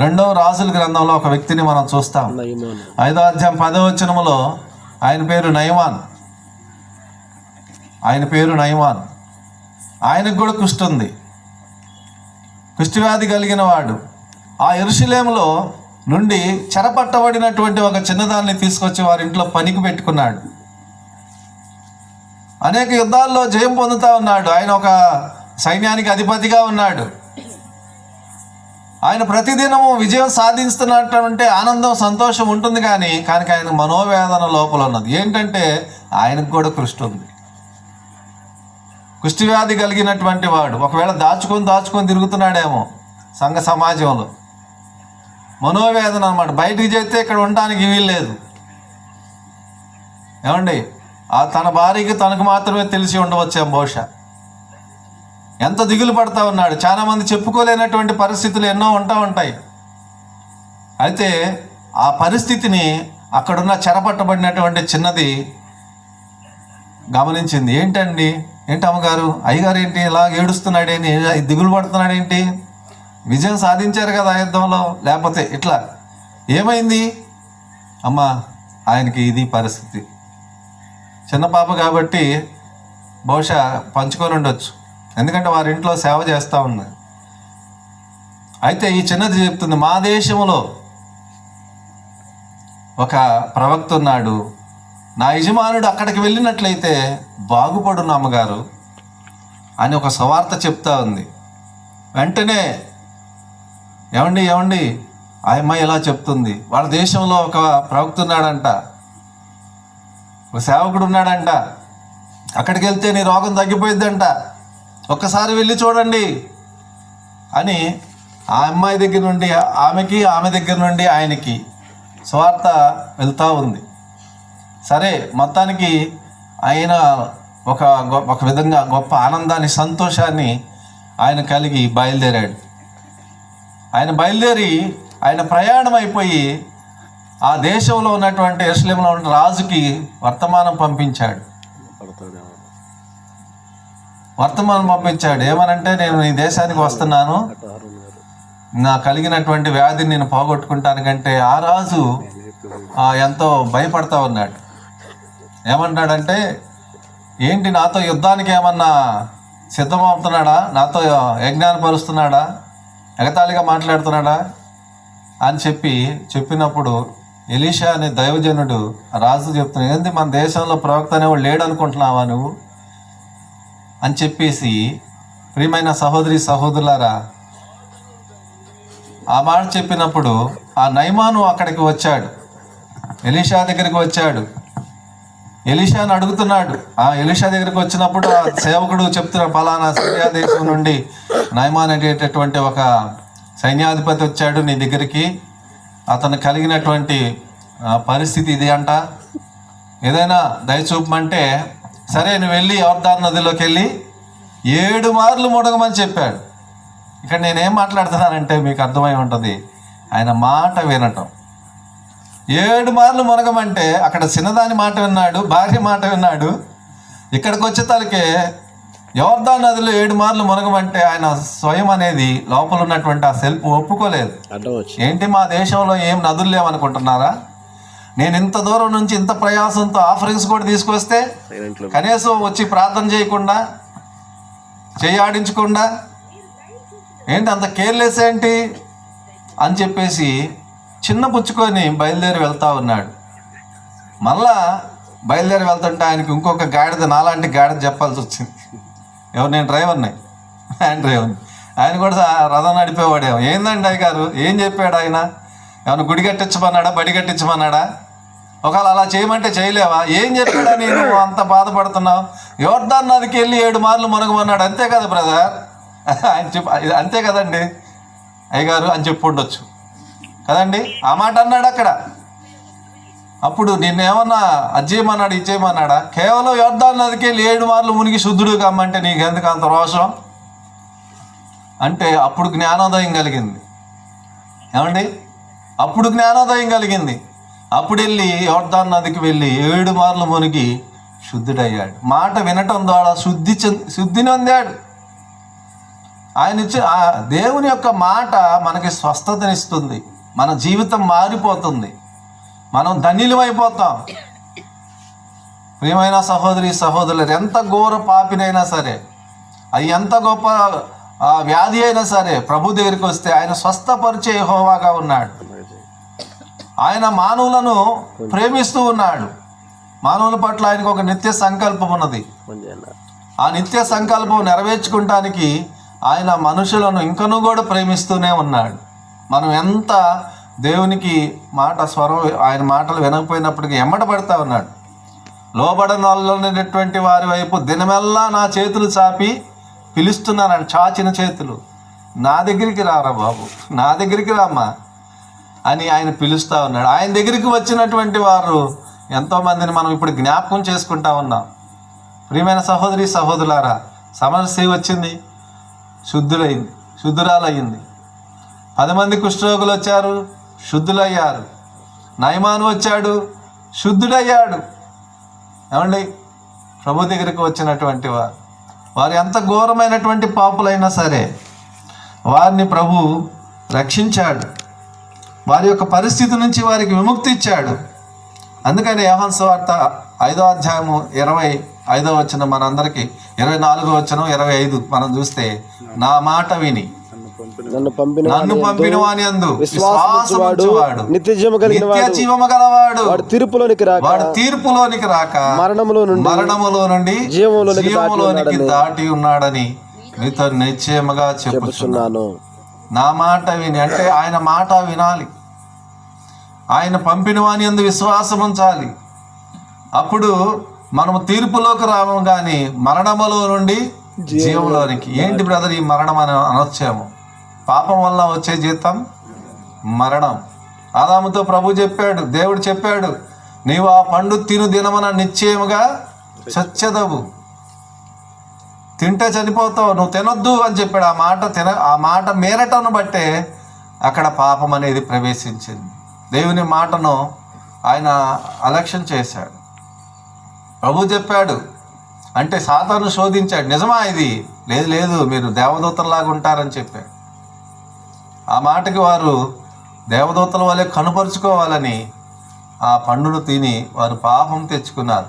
2వ రాజుల గ్రంథంలో ఒక వ్యక్తిని మనం చూస్తాం. 5వ అధ్యాయం 10వ వచనములో ఆయన పేరు నయమాన్. ఆయనకు కూడా కుష్టు ఉంది, కుష్ఠవ్యాధి కలిగిన వాడు. ఆ యెరూషలేములో నుండి చెరపట్టబడినటువంటి ఒక చిన్నదాన్ని తీసుకొచ్చి వారి ఇంట్లో పనికి పెట్టుకున్నాడు. అనేక యుద్ధాల్లో జయం పొందుతూ ఉన్నాడు. ఆయన ఒక సైన్యానికి అధిపతిగా ఉన్నాడు. ఆయన ప్రతిదినము విజయం సాధిస్తున్నటువంటి ఆనందం సంతోషం ఉంటుంది, కానీ ఆయన మనోవేదన లోపల ఉన్నది. ఏంటంటే ఆయనకు కూడా కుష్టు ఉంది, కుష్ఠవ్యాధి కలిగినటువంటి వాడు. ఒకవేళ దాచుకొని తిరుగుతున్నాడేమో సంఘ సమాజంలో. మనోవేదన అన్నమాట. బయటికి చేస్తే ఇక్కడ ఉండడానికి వీల్లేదు. ఏమండి, తన భార్యకి తనకు మాత్రమే తెలిసి ఉండవచ్చేమో బహుశా. ఎంత దిగులు పడతా ఉన్నాడు. చాలామంది చెప్పుకోలేనటువంటి పరిస్థితులు ఎన్నో ఉంటాయి. అయితే ఆ పరిస్థితిని అక్కడున్న చెరపట్టబడినటువంటి చిన్నది గమనించింది. ఏంటి అమ్మగారు, అయ్యగారు ఏంటి ఇలా ఏడుస్తున్నాడేంటి, దిగులు పడుతున్నాడేంటి, విజయం సాధించారు కదా యుద్ధంలో, లేకపోతే ఇట్లా ఏమైంది? అమ్మ, ఆయనకి ఇది పరిస్థితి. చిన్న పాప కాబట్టి బహుశా పంచుకొని ఉండొచ్చు, ఎందుకంటే వారి ఇంట్లో సేవ చేస్తూ ఉంది. అయితే ఈ చిన్నది చెప్తుంది, మా దేశంలో ఒక ప్రవక్త ఉన్నాడు, నా యజమానుడు అక్కడికి వెళ్ళినట్లయితే బాగుపడును అమ్మగారు అని ఒక సువార్త చెప్తా ఉంది. వెంటనే ఏమండి ఆ అమ్మాయి ఎలా చెప్తుంది, వాళ్ళ దేశంలో ఒక ప్రవక్త ఉన్నాడంట, ఒక సేవకుడు ఉన్నాడంట, అక్కడికి వెళ్తే నీ రోగం తగ్గిపోయిద్దంట, ఒక్కసారి వెళ్ళి చూడండి అని ఆ అమ్మాయి దగ్గర నుండి ఆమె దగ్గర నుండి ఆయనకి సువార్త వెళ్తూ ఉంది. సరే, మొత్తానికి ఆయన ఒక విధంగా గొప్ప ఆనందాన్ని సంతోషాన్ని ఆయన కలిగి బయలుదేరాడు. ఆయన ప్రయాణం అయిపోయి ఆ దేశంలో ఉన్నటువంటి యెరూషలేములో ఉన్న రాజుకి వర్తమానం పంపించాడు. ఏమనంటే, నేను ఈ దేశానికి వస్తున్నాను, నా కలిగినటువంటి వ్యాధిని నేను పోగొట్టుకుంటానికంటే ఆ రాజు ఎంతో భయపడతా ఉన్నాడు. ఏమంటాడంటే, ఏంటి నాతో యుద్ధానికి ఏమన్నా సిద్ధమవుతున్నాడా, నాతో యజ్ఞానపరుస్తున్నాడా, ఎగతాళిగా మాట్లాడుతున్నాడా అని చెప్పినప్పుడు ఎలీషా అనే దైవజనుడు రాజు చెప్తున్నాడు, ఏంది మన దేశంలో ప్రవక్త అనేవాడు లేడు అనుకుంటున్నావా నువ్వు అని చెప్పేసి. ప్రియమైన సహోదరి సహోదరులారా, ఆ మాట చెప్పినప్పుడు ఆ నయమాను అక్కడికి వచ్చాడు, ఎలీషా దగ్గరికి వచ్చాడు. ఎలీషాని అడుగుతున్నాడు. ఆ ఎలీషా దగ్గరికి వచ్చినప్పుడు ఆ సేవకుడు చెప్తున్నాడు, ఫలానా సిరియా దేశం నుండి నయమాన్ అనేటటువంటి ఒక సైన్యాధిపతి వచ్చాడు నీ దగ్గరికి, అతను కలిగినటువంటి పరిస్థితి ఇది అంట, ఏదైనా దయచూపమంటే, సరే నువ్వు వెళ్ళి యోర్దాను నదిలోకి వెళ్ళి 7 మార్లు మునగమని చెప్పాడు. ఇక్కడ నేనేం మాట్లాడుతున్నానంటే మీకు అర్థమై ఉంటుంది, ఆయన మాట వినటం. 7 మార్లు మునగమంటే అక్కడ చిన్నదాని మాట విన్నాడు, భార్య మాట విన్నాడు. ఇక్కడికి వచ్చే తలకే యోర్దాను నదిలో 7 మార్లు మునగమంటే ఆయన స్వయం అనేది లోపల ఉన్నటువంటి ఆ సెల్ఫ్ ఒప్పుకోలేదు. ఏంటి మా దేశంలో ఏం నదులు లేవనుకుంటున్నారా, నేను ఇంత దూరం నుంచి ఇంత ప్రయాసంతో ఆఫరింగ్స్ కూడా తీసుకొస్తే కనీసం వచ్చి ప్రార్థన చేయకుండా, చేయాడించకుండా, ఏంటి అంత కేర్లెస్ ఏంటి అని చెప్పేసి చిన్న పుచ్చుకొని బయలుదేరి వెళ్తా ఉన్నాడు. మళ్ళా బయలుదేరి వెళ్తుంటే ఆయనకి ఇంకొక గాడిద, నాలాంటి గాడిద చెప్పాల్సి వచ్చింది. నేను డ్రైవర్ని, ఆయన డ్రైవర్ని. ఆయన కూడా రథం నడిపేవాడేమో. ఏందండి అయ్య గారు, ఏం చెప్పాడు ఆయన? ఏమైనా గుడి కట్టించమన్నాడా, బడి కట్టించమన్నాడా? ఒకవేళ అలా చేయమంటే చేయలేవా? ఏం చెప్పాడా నేను అంత బాధపడుతున్నావు? యోర్దాను నదికి వెళ్ళి 7 మార్లు మునగమన్నాడు. అంతే కదా బ్రదర్, ఆయన అంతే కదండి అయ్యగారు అని చెప్పి ఉండొచ్చు కదండి. ఆ మాట అన్నాడు అక్కడ. అప్పుడు నిన్నేమన్నా అది చేయమన్నాడు, ఇది చేయమన్నాడా? కేవలం యోర్దాను నదికి వెళ్ళి 7 మార్లు మునిగి శుద్ధుడు కమ్మంటే నీకెందుకు అంత రోషం అంటే అప్పుడు జ్ఞానోదయం కలిగింది. ఏమండి, అప్పుడు జ్ఞానోదయం కలిగింది. అప్పుడు వెళ్ళి యోర్దాను నదికి వెళ్ళి 7 మార్లు మునిగి శుద్ధుడయ్యాడు. మాట వినటం ద్వారా శుద్ధిని పొందాడు. ఆయన ఆ దేవుని యొక్క మాట మనకి స్వస్థతనిస్తుంది. మన జీవితం మారిపోతుంది, మనం ధన్యులమైపోతాం. ప్రియమైన సహోదరి సహోదరులు, ఎంత ఘోర పాపినైనా సరే, అది ఎంత గొప్ప వ్యాధి అయినా సరే, ప్రభు దగ్గరికి వస్తే ఆయన స్వస్థపరిచే యెహోవాగా ఉన్నాడు. ఆయన మానవులను ప్రేమిస్తూ ఉన్నాడు. మానవుల పట్ల ఆయనకు ఒక నిత్య సంకల్పం ఉన్నది. ఆ నిత్య సంకల్పం నెరవేర్చుకుంటానికి ఆయన మనుషులను ఇంకనూ కూడా ప్రేమిస్తూనే ఉన్నాడు. మనం ఎంత దేవునికి స్వరం, ఆయన మాటలు వినకపోయినప్పటికీ ఎమ్మటపడతా ఉన్నాడు. లోబడని వాళ్ళనేటువంటి వారి వైపు దినమెల్లా నా చేతులు చాపి పిలుస్తున్నాను. చాచిన చేతులు, నా దగ్గరికి రారా బాబు, నా దగ్గరికి రామ్మా అని ఆయన పిలుస్తూ ఉన్నాడు. ఆయన దగ్గరికి వచ్చినటువంటి వారు ఎంతోమందిని మనం ఇప్పుడు జ్ఞాపకం చేసుకుంటా ఉన్నాం. ప్రియమైన సహోదరి సహోదరులారా, సమస్య వచ్చింది, శుద్ధురాలయ్యింది. 10 మంది కుష్ఠరోగులు వచ్చారు, శుద్ధులయ్యారు. నయమాను వచ్చాడు, శుద్ధుడయ్యాడు. ఏమండి, ప్రభు దగ్గరికి వచ్చినటువంటి వారు ఎంత ఘోరమైనటువంటి పాపులైనా సరే వారిని ప్రభు రక్షించాడు. వారి యొక్క పరిస్థితి నుంచి వారికి విముక్తి ఇచ్చాడు. అందుకని యోహాను సువార్త 5వ అధ్యాయము 25వ వచనం మనందరికీ, 24వ వచనం 25 మనం చూస్తే, నా మాట విని నన్ను పంపిన వాని యందు విశ్వాసముంచువాడు నిత్య జీవము గలవాడు, వాడు తీర్పులోనికి రాక మరణములో నుండి జీవములోనికి దాటి ఉన్నాడని మీతో నిశ్చయముగా చెప్పుచున్నాను. నా మాట విని అంటే ఆయన మాట వినాలి, ఆయన పంపిన వాని యందు విశ్వాసం ఉంచాలి. అప్పుడు మనము తీర్పులోకి రాము, కానీ మరణములో నుండి జీవంలోనికి. ఏంటి బ్రదర్ ఈ మరణం అని అనొచ్చాము? పాపం వల్ల వచ్చే జీతం మరణం. ఆదాముతో ప్రభు చెప్పాడు, దేవుడు చెప్పాడు, నీవు ఆ పండు తిను దినమున నిశ్చయముగా చచ్చెదవు, తింటే చనిపోతావు, నువ్వు తినొద్దు అని చెప్పాడు. ఆ మాట మేరటను బట్టే అక్కడ పాపం అనేది ప్రవేశించింది. దేవుని మాటను ఆయన అలక్ష్యం చేశాడు. ప్రభు చెప్పాడు అంటే సాతాను శోధించాడు, నిజమా ఇది? లేదు మీరు దేవదూతలాగా ఉంటారని చెప్పాడు. ఆ మాటకి వారు దేవదూతల వల్లే కనుపరుచుకోవాలని ఆ పండును తిని వారు పాపం తెచ్చుకున్నారు.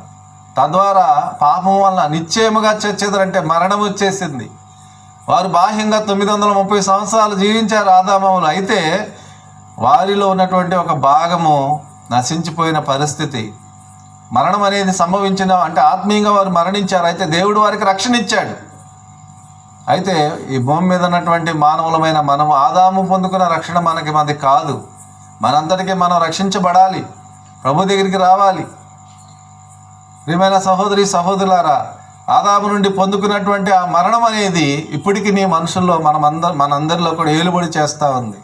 తద్వారా పాపం వల్ల నిశ్చయముగా చచ్చేదంటే మరణం వచ్చేసింది. వారు బాహ్యంగా 930 సంవత్సరాలు జీవించారు ఆదామవులు. అయితే వారిలో ఉన్నటువంటి ఒక భాగము నశించిపోయిన పరిస్థితి, మరణం అనేది సంభవించిన, అంటే ఆత్మీయంగా వారు మరణించారు. అయితే దేవుడు వారికి రక్షణ ఇచ్చాడు. అయితే ఈ భూమి మీద ఉన్నటువంటి మానవులమైన మనం ఆదాము పొందుకున్న రక్షణ మనది కాదు. మనంతటికీ మనం రక్షించబడాలి, ప్రభు దగ్గరికి రావాలి. ప్రియమైన సహోదరి సహోదరులారా, ఆదాము నుండి పొందుకున్నటువంటి ఆ మరణం అనేది ఇప్పటికీ నీ మనుషుల్లో మనందరిలో కూడా ఏలుబడి చేస్తూ ఉంది.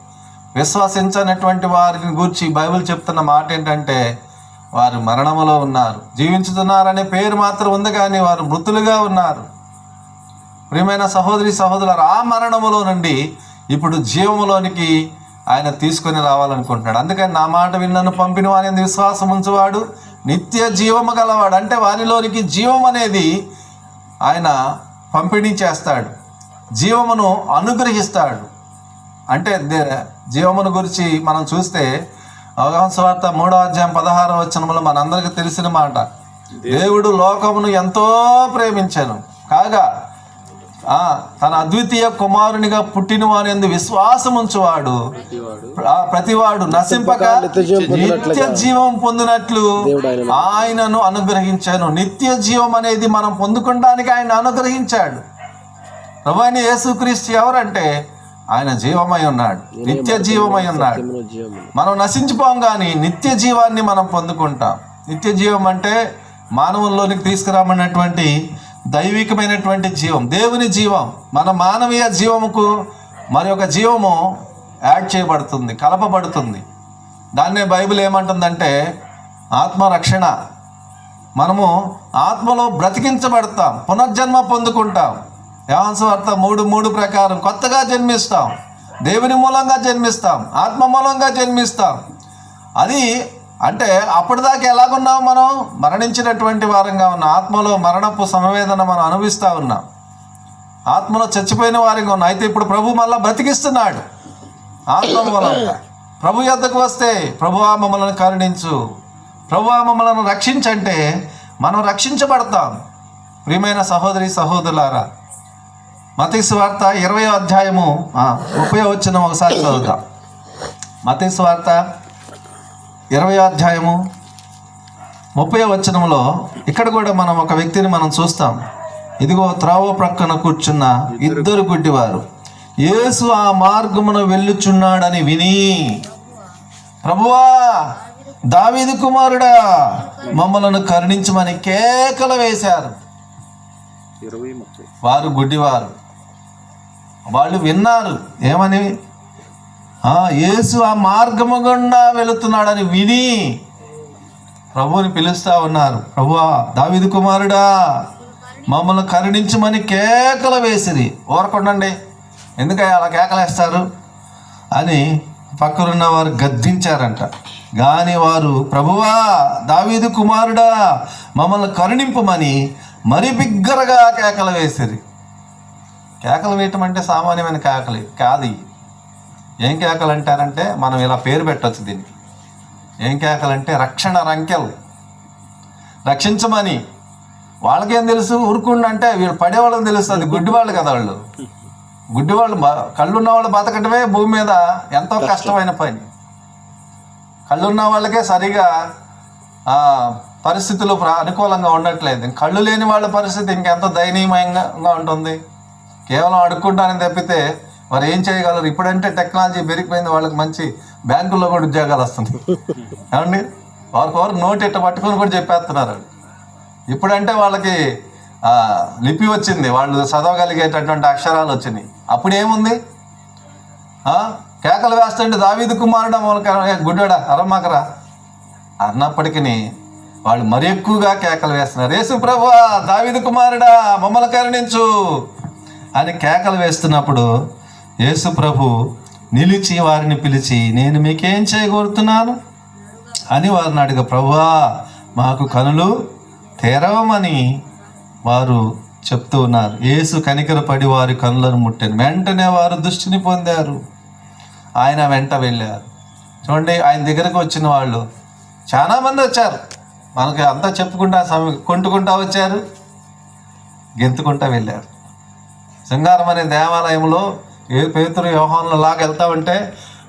విశ్వసించనటువంటి వారిని గూర్చి బైబిల్ చెప్తున్న మాట ఏంటంటే, వారు మరణములో ఉన్నారు. జీవించుతున్నారనే పేరు మాత్రం ఉంది, కానీ వారు మృతులుగా ఉన్నారు. ప్రియమైన సహోదరి సహోదరులారా, ఆ మరణములో నుండి ఇప్పుడు జీవములోనికి ఆయన తీసుకొని రావాలనుకుంటున్నాడు. అందుకని నా మాట విన్నను పంపిన వాని విశ్వాసం ఉంచువాడు నిత్య జీవము గలవాడు. అంటే వారిలోనికి జీవం అనేది ఆయన పంపిణీ చేస్తాడు, జీవమును అనుగ్రహిస్తాడు. అంటే జీవమును గురించి మనం చూస్తే యోహాను సువార్త 3వ అధ్యాయం 16వ వచనంలో మనందరికీ తెలిసిన మాట, దేవుడు లోకమును ఎంతో ప్రేమించెను కాగా తన అద్వితీయ కుమారునిగా పుట్టిన వాని యందు విశ్వాసం ఉంచువాడు ప్రతివాడు నశింపక నిత్య జీవం పొందినట్లు ఆయనను అనుగ్రహించాను. నిత్య జీవం అనేది మనం పొందుకోవడానికి ఆయన అనుగ్రహించాడు. ప్రభువైన యేసుక్రీస్తు ఎవరంటే ఆయన జీవమై ఉన్నాడు, నిత్య జీవమై ఉన్నాడు. మనం నశించిపోం కానీ నిత్య జీవాన్ని మనం పొందుకుంటాం. నిత్య జీవం అంటే మానవుల్లోనికి తీసుకురామన్నటువంటి దైవికమైనటువంటి జీవం, దేవుని జీవం. మన మానవీయ జీవముకు మరి ఒక జీవము యాడ్ చేయబడుతుంది, కలపబడుతుంది. దాన్నే బైబిల్ ఏమంటుందంటే ఆత్మరక్షణ. మనము ఆత్మలో బ్రతికించబడతాం, పునర్జన్మ పొందుకుంటాం. యోహాను సువార్త 3:3 ప్రకారం కొత్తగా జన్మిస్తాం, దేవుని మూలంగా జన్మిస్తాం, ఆత్మ మూలంగా జన్మిస్తాం. అది అంటే అప్పటిదాకా ఎలాగున్నాం? మనం మరణించినటువంటి వారంగా ఉన్నాం. ఆత్మలో మరణపు సమవేదన మనం అనుభవిస్తూ ఉన్నాం, ఆత్మలో చచ్చిపోయిన వారిగా ఉన్నాం. అయితే ఇప్పుడు ప్రభు మళ్ళా బ్రతికిస్తున్నాడు ఆత్మ మూలంగా. ప్రభు యొద్దకు వస్తే ప్రభువా మమ్మల్ని కరుణించు, ప్రభువా మమ్మల్ని రక్షించంటే మనం రక్షించబడతాం. ప్రియమైన సహోదరి సహోదరులారా, మత్తయి సువార్త 20వ అధ్యాయము 30వ వచనం ఒకసారి చదువుతాం. మత్తయి సువార్త 20వ అధ్యాయము 30వ వచనంలో ఇక్కడ కూడా మనం ఒక వ్యక్తిని మనం చూస్తాం. ఇదిగో త్రోవ ప్రక్కన కూర్చున్న 2 గుడ్డివారు యేసు ఆ మార్గమున వెళ్ళుచున్నాడని విని, ప్రభువా దావీదు కుమారుడా మమ్మలను కరుణించమని కేకలు వేశారు. వారు గుడ్డివారు, వాళ్ళు విన్నారు. ఏమని? యేసు ఆ మార్గము గుండా వెళుతున్నాడని విని ప్రభువుని పిలుస్తూ ఉన్నారు. ప్రభువా దావీదు కుమారుడా మమ్మల్ని కరుణించమని కేకలు వేసిరి. ఊరకుండండి, ఎందుకయ్యా అలా కేకలేస్తారు అని పక్కనున్న వారు గద్దించారంట. కానీ వారు ప్రభువా దావీదు కుమారుడా మమ్మల్ని కరుణింపమని మరి బిగ్గరగా కేకలు వేసిరి. కేకలు వేయటం అంటే సామాన్యమైన కేకలు కాదు. ఏం కేకలు అంటారంటే మనం ఇలా పేరు పెట్టవచ్చు దీనికి. ఏం కేకలు అంటే రక్షణ రంకెలు, రక్షించమని. వాళ్ళకేం తెలుసు? ఊరుకుండా అంటే వీళ్ళు పడేవాళ్ళని తెలుస్తుంది. గుడ్డివాళ్ళు కదా వాళ్ళు. గుడ్డివాళ్ళు, కళ్ళున్న వాళ్ళు బతకటమే భూమి మీద ఎంతో కష్టమైన పని. కళ్ళున్న వాళ్ళకే సరిగా పరిస్థితులు అనుకూలంగా ఉండట్లేదు. కళ్ళు లేని వాళ్ళ పరిస్థితి ఇంకెంతో దయనీయంగా ఉంటుంది. కేవలం అడుక్కుంటానని తప్పితే మరి ఏం చేయగలరు? ఇప్పుడంటే టెక్నాలజీ పెరిగిపోయింది, వాళ్ళకి మంచి బ్యాంకుల్లో కూడా ఉద్యోగాలు వస్తుంది. ఏమండి, వారికి నోట్ ఇట్ట పట్టుకొని కూడా చెప్పేస్తున్నారు. ఇప్పుడంటే వాళ్ళకి లిపి వచ్చింది, వాళ్ళు చదవగలిగేటటువంటి అక్షరాలు వచ్చినాయి. అప్పుడు ఏముంది? కేకలు వేస్తుంటే దావీదు కుమారుడా మమ్మల్ని గుడ్డడా అరమ్మకరా అన్నప్పటికీ వాళ్ళు మరి ఎక్కువగా కేకలు వేస్తున్నారు. యేసు ప్రభువా దావీదు కుమారుడా మమ్మల్ని కరుణించు అని కేకలు వేస్తున్నప్పుడు యేసు ప్రభు నిలిచి వారిని పిలిచి, నేను మీకేం చేయగోరుతున్నాను అని వారిని అడిగ, ప్రభువా మాకు కనులు తెరవమని వారు చెప్తూ ఉన్నారు. యేసు కనికరపడి వారి కనులను ముట్టాను. వెంటనే వారు దృష్టిని పొందారు. ఆయన వెంట వెళ్ళారు. చూడండి, ఆయన దగ్గరకు వచ్చిన వాళ్ళు చాలామంది వచ్చారు. మనకి అంతా చెప్పుకుంటా కొంటుకుంటా వచ్చారు, గెంతుకుంటా వెళ్ళారు. శృంగారం అనే దేవాలయంలో పేతురు యోహానుల లాగా వెళ్తా ఉంటే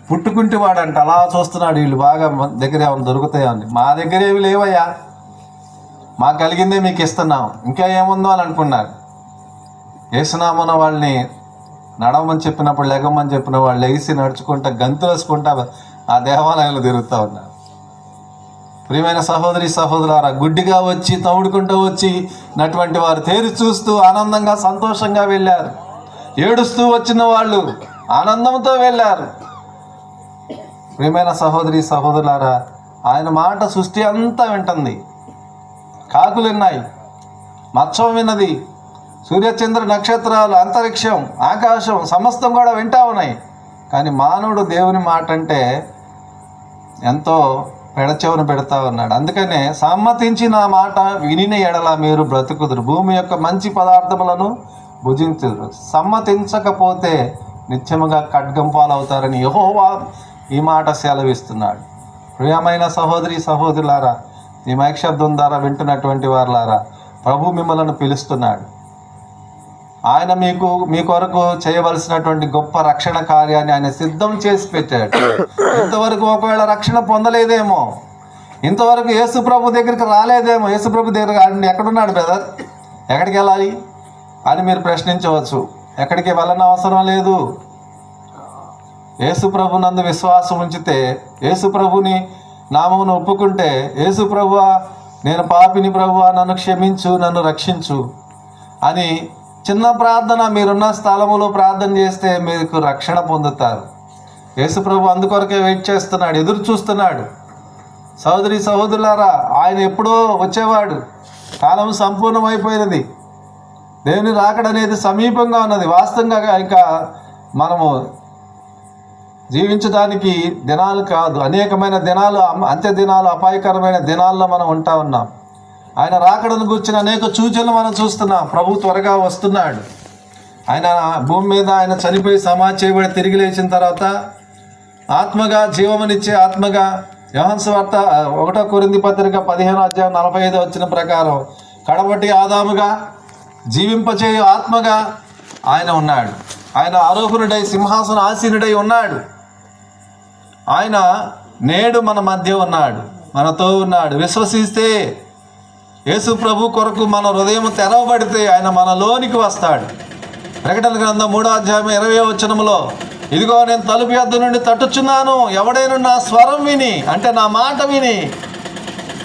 పుట్టుకుంటే వాడంట అలా చూస్తున్నాడు. వీళ్ళు బాగా దగ్గర ఏమైనా దొరుకుతాయని. మా దగ్గర ఏమి లేవయ్యా, మాకు కలిగిందే మీకు ఇస్తున్నాం, ఇంకా ఏముందో అని అనుకున్నారు. యేసునామమున వాళ్ళని నడవమని చెప్పినప్పుడు లెగమని చెప్పిన వాళ్ళు లేచి నడుచుకుంటా గంతులు వేసుకుంటా ఆ దేవాలయంలో తిరుగుతూ ఉన్నారు. ప్రియమైన సహోదరి సహోదరులారా, గుడ్డిగా వచ్చి తౌడుకుంటూ వచ్చినటువంటి వారు తేరి చూస్తూ ఆనందంగా సంతోషంగా వెళ్ళారు. ఏడుస్తూ వచ్చిన వాళ్ళు ఆనందంతో వెళ్ళారు. ప్రియమైన సహోదరి సహోదరులారా, ఆయన మాట సృష్టి అంతా వింటుంది. కాకులు విన్నాయి, మత్స్యం విన్నది, సూర్యచంద్ర నక్షత్రాలు, అంతరిక్షం, ఆకాశం సమస్తం కూడా వింటా ఉన్నాయి. కానీ మానవుడు దేవుని మాట అంటే ఎంతో పెడచెవును పెడతా ఉన్నాడు. అందుకనే సమ్మతించి నా మాట వినిన ఎడల మీరు బ్రతుకుదురు, భూమి యొక్క మంచి పదార్థములను భుజించుదురు, సమ్మతించకపోతే నిత్యముగా ఖడ్గం పాలవుతారని యెహోవా ఈ మాట సెలవిస్తున్నాడు. ప్రియమైన సహోదరి సహోదరులారా, ఈ మైక్ శబ్దం ద్వారా వింటున్నటువంటి వారులారా, ప్రభు మిమ్మల్ని పిలుస్తున్నాడు. ఆయన మీ కొరకు చేయవలసినటువంటి గొప్ప రక్షణ కార్యాన్ని ఆయన సిద్ధం చేసి పెట్టాడు. ఇంతవరకు ఒకవేళ రక్షణ పొందలేదేమో, ఇంతవరకు యేసు ప్రభు దగ్గరికి రాలేదేమో, యేసు ప్రభు దగ్గర ఎక్కడున్నాడు బ్రదర్, ఎక్కడికి వెళ్ళాలి అని మీరు ప్రశ్నించవచ్చు. ఎక్కడికి వెళ్ళని అవసరం లేదు. యేసు ప్రభు నందు విశ్వాసం ఉంచితే, యేసు ప్రభుని నామమును ఒప్పుకుంటే, యేసు ప్రభువా నేను పాపిని ప్రభువా నన్ను క్షమించు, నన్ను రక్షించు అని చిన్న ప్రార్థన మీరున్న స్థలములో ప్రార్థన చేస్తే మీకు రక్షణ పొందుతారు. యేసు ప్రభు అందుకొరకే వెయిట్ చేస్తున్నాడు, ఎదురు చూస్తున్నాడు. సహోదరి సహోదరులారా, ఆయన ఎప్పుడో వచ్చేవాడు. కాలం సంపూర్ణమైపోయినది. దేవుని రాకడనేది సమీపంగా ఉన్నది. వాస్తవంగా ఇంకా మనము జీవించడానికి దినాలు కాదు, అనేకమైన దినాలు, అంత్య దినాలు, అపాయకరమైన దినాల్లో మనం ఉంటా ఉన్నాం. ఆయన రాకడను గురించిన అనేక సూచనలు మనం చూస్తున్నాం. ప్రభు త్వరగా వస్తున్నాడు. ఆయన భూమి మీద ఆయన చనిపోయి సమాధి చేయబడి తిరిగి లేచిన తర్వాత ఆత్మగా, జీవమునిచ్చే ఆత్మగా, యోహాను సువార్త 1 కొరింథీ పత్రిక 15:45 వచ్చిన ప్రకారం కడపటి ఆదాముగా జీవింపచేయు ఆత్మగా ఆయన ఉన్నాడు. ఆయన ఆరోహణుడై సింహాసన ఆసీనుడై ఉన్నాడు. ఆయన నేడు మన మధ్య ఉన్నాడు, మనతో ఉన్నాడు. విశ్వసిస్తే, యేసు ప్రభు కొరకు మన హృదయం తెరవబడితే ఆయన మనలోనికి వస్తాడు. ప్రకటన గ్రంథం 3:20 ఇదిగో నేను తలుపు యొద్ద నుండి తట్టుచున్నాను, ఎవడైనా నా స్వరం విని, అంటే నా మాట విని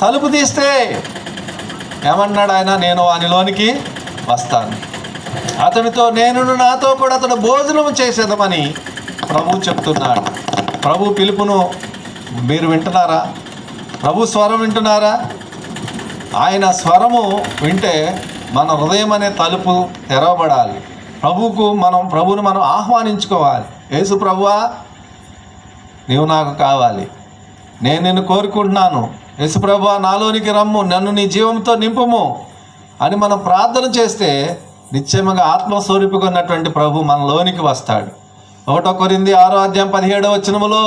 తలుపు తీస్తే ఏమన్నాడు ఆయన, నేను వానిలోనికి వస్తాను, అతనితో నేను నాతో కూడా అతడు భోజనం చేసేదమని ప్రభు చెప్తున్నాడు. ప్రభు పిలుపును మీరు వింటున్నారా? ప్రభు స్వరం వింటున్నారా? ఆయన స్వరము వింటే మన హృదయం అనే తలుపు తెరవబడాలి. ప్రభువును మనం ఆహ్వానించుకోవాలి. యేసు ప్రభువా నీవు నాకు కావాలి, నేను నిన్ను కోరుకుంటున్నాను. యేసు ప్రభువా నాలోనికి రమ్ము, నన్ను నీ జీవంతో నింపుము అని మనం ప్రార్థన చేస్తే నిశ్చయముగా ఆత్మస్వరూపిగా ఉన్నటువంటి ప్రభు మనలోనికి వస్తాడు. 1 కొరింథీ 6:17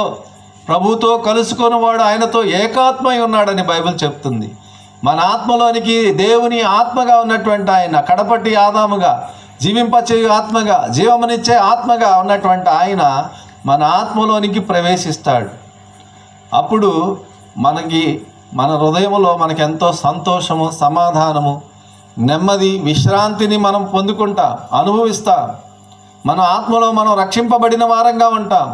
ప్రభుతో కలుసుకొని వాడు ఆయనతో ఏకాత్మై ఉన్నాడని బైబిల్ చెప్తుంది. మన ఆత్మలోనికి దేవుని ఆత్మగా ఉన్నటువంటి ఆయన, కడపటి ఆదాముగా, జీవింపచేయు ఆత్మగా, జీవమునిచ్చే ఆత్మగా ఉన్నటువంటి ఆయన మన ఆత్మలోనికి ప్రవేశిస్తాడు. అప్పుడు మన హృదయంలో మనకి ఎంతో సంతోషము, సమాధానము, నెమ్మది, విశ్రాంతిని మనం పొందుకుంటాం, అనుభవిస్తాం. మన ఆత్మలో మనం రక్షింపబడిన వారంగా ఉంటాం.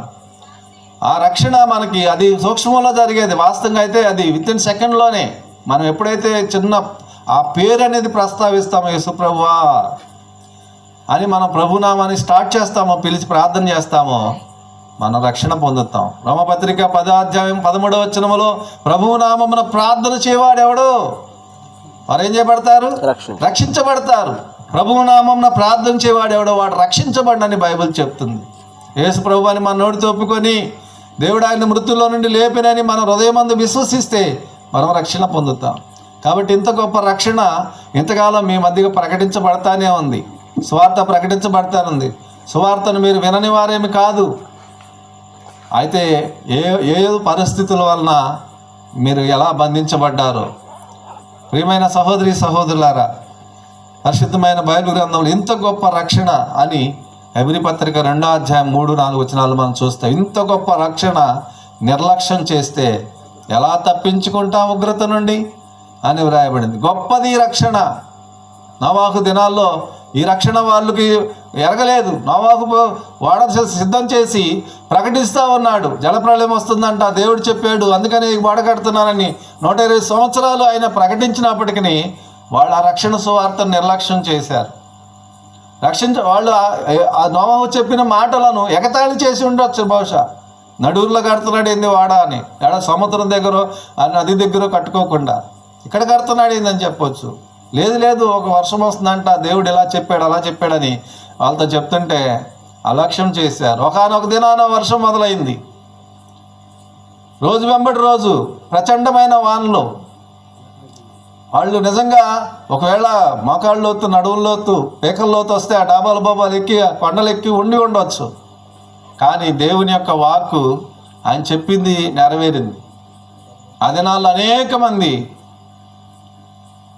ఆ రక్షణ మనకి అది సూక్ష్మంలో జరిగేది. వాస్తవంగా అయితే అది వితిన్ సెకండ్లోనే. మనం ఎప్పుడైతే చిన్న ఆ పేరు అనేది ప్రస్తావిస్తామో, యేసు ప్రభువా అని మనం ప్రభునామాన్ని స్టార్ట్ చేస్తామో, పిలిచి ప్రార్థన చేస్తామో, మన రక్షణ పొందుతాం. రోమపత్రిక 10:13 ప్రభువు నామమున ప్రార్థన చేయవాడెవడో వారు ఏం చేయబడతారు? రక్షించబడతారు. ప్రభువు నామమున ప్రార్థన చేయవాడెవడో వాడు రక్షించబడని బైబిల్ చెప్తుంది. యేసు ప్రభు అని మన నోటితో ఒప్పుకొని దేవుడు ఆయన మృతుల్లో నుండి లేపినని మన హృదయమందు విశ్వసిస్తే మనం రక్షణ పొందుతాం. కాబట్టి ఇంత గొప్ప రక్షణ ఇంతకాలం మీ మధ్యగా ప్రకటించబడతానే ఉంది. సువార్త ప్రకటించబడతానుంది. సువార్తను మీరు వినని వారేమి కాదు. అయితే ఏ పరిస్థితుల వలన మీరు ఎలా బంధించబడ్డారో, ప్రియమైన సహోదరి సహోదరులారా, పరిశుద్ధమైన బైబిల్ గ్రంథంలో ఇంత గొప్ప రక్షణ అని హెబ్రీ పత్రిక 2:3-4 మనం చూస్తాం. ఇంత గొప్ప రక్షణ నిర్లక్ష్యం చేస్తే ఎలా తప్పించుకుంటాం ఉగ్రత నుండి అని వ్రాయబడింది. గొప్పది ఈ రక్షణ. నోవాహు దినాల్లో ఈ రక్షణ వాళ్ళకి ఎరగలేదు. నోవాహు వాడ సిద్ధం చేసి ప్రకటిస్తూ ఉన్నాడు, జలప్రళయం వస్తుందంట, దేవుడు చెప్పాడు, అందుకని వాడ కడుతున్నానని 120 సంవత్సరాలు ఆయన ప్రకటించినప్పటికీ వాళ్ళు ఆ రక్షణ సువార్తను నిర్లక్ష్యం చేశారు. వాళ్ళు ఆ నోవాహు చెప్పిన మాటలను ఎగతాళి చేసి ఉండొచ్చు. బహుశా నడువుల్లో కడుతున్నాడు ఏంది వాడ అని, ఎడ సముద్రం దగ్గర నది దగ్గర కట్టుకోకుండా ఇక్కడ కడుతున్నాడు ఏందని చెప్పొచ్చు. లేదు ఒక వర్షం వస్తుందంట, దేవుడు ఇలా చెప్పాడు అలా చెప్పాడని వాళ్ళతో చెప్తుంటే అలక్ష్యం చేశారు. ఒకనొక దినాన వర్షం మొదలైంది. రోజు వెంబడి రోజు ప్రచండమైన వానలు. వాళ్ళు నిజంగా ఒకవేళ మోకాళ్ళ లోతు, నడువుల లోతు, పేకల లోతు వస్తే ఆ డాబాలు ఎక్కి కొండలు ఎక్కి ఉండవచ్చు. కానీ దేవుని యొక్క వాక్కు ఆయన చెప్పింది నెరవేరింది. ఆ దినాల్లో అనేక మంది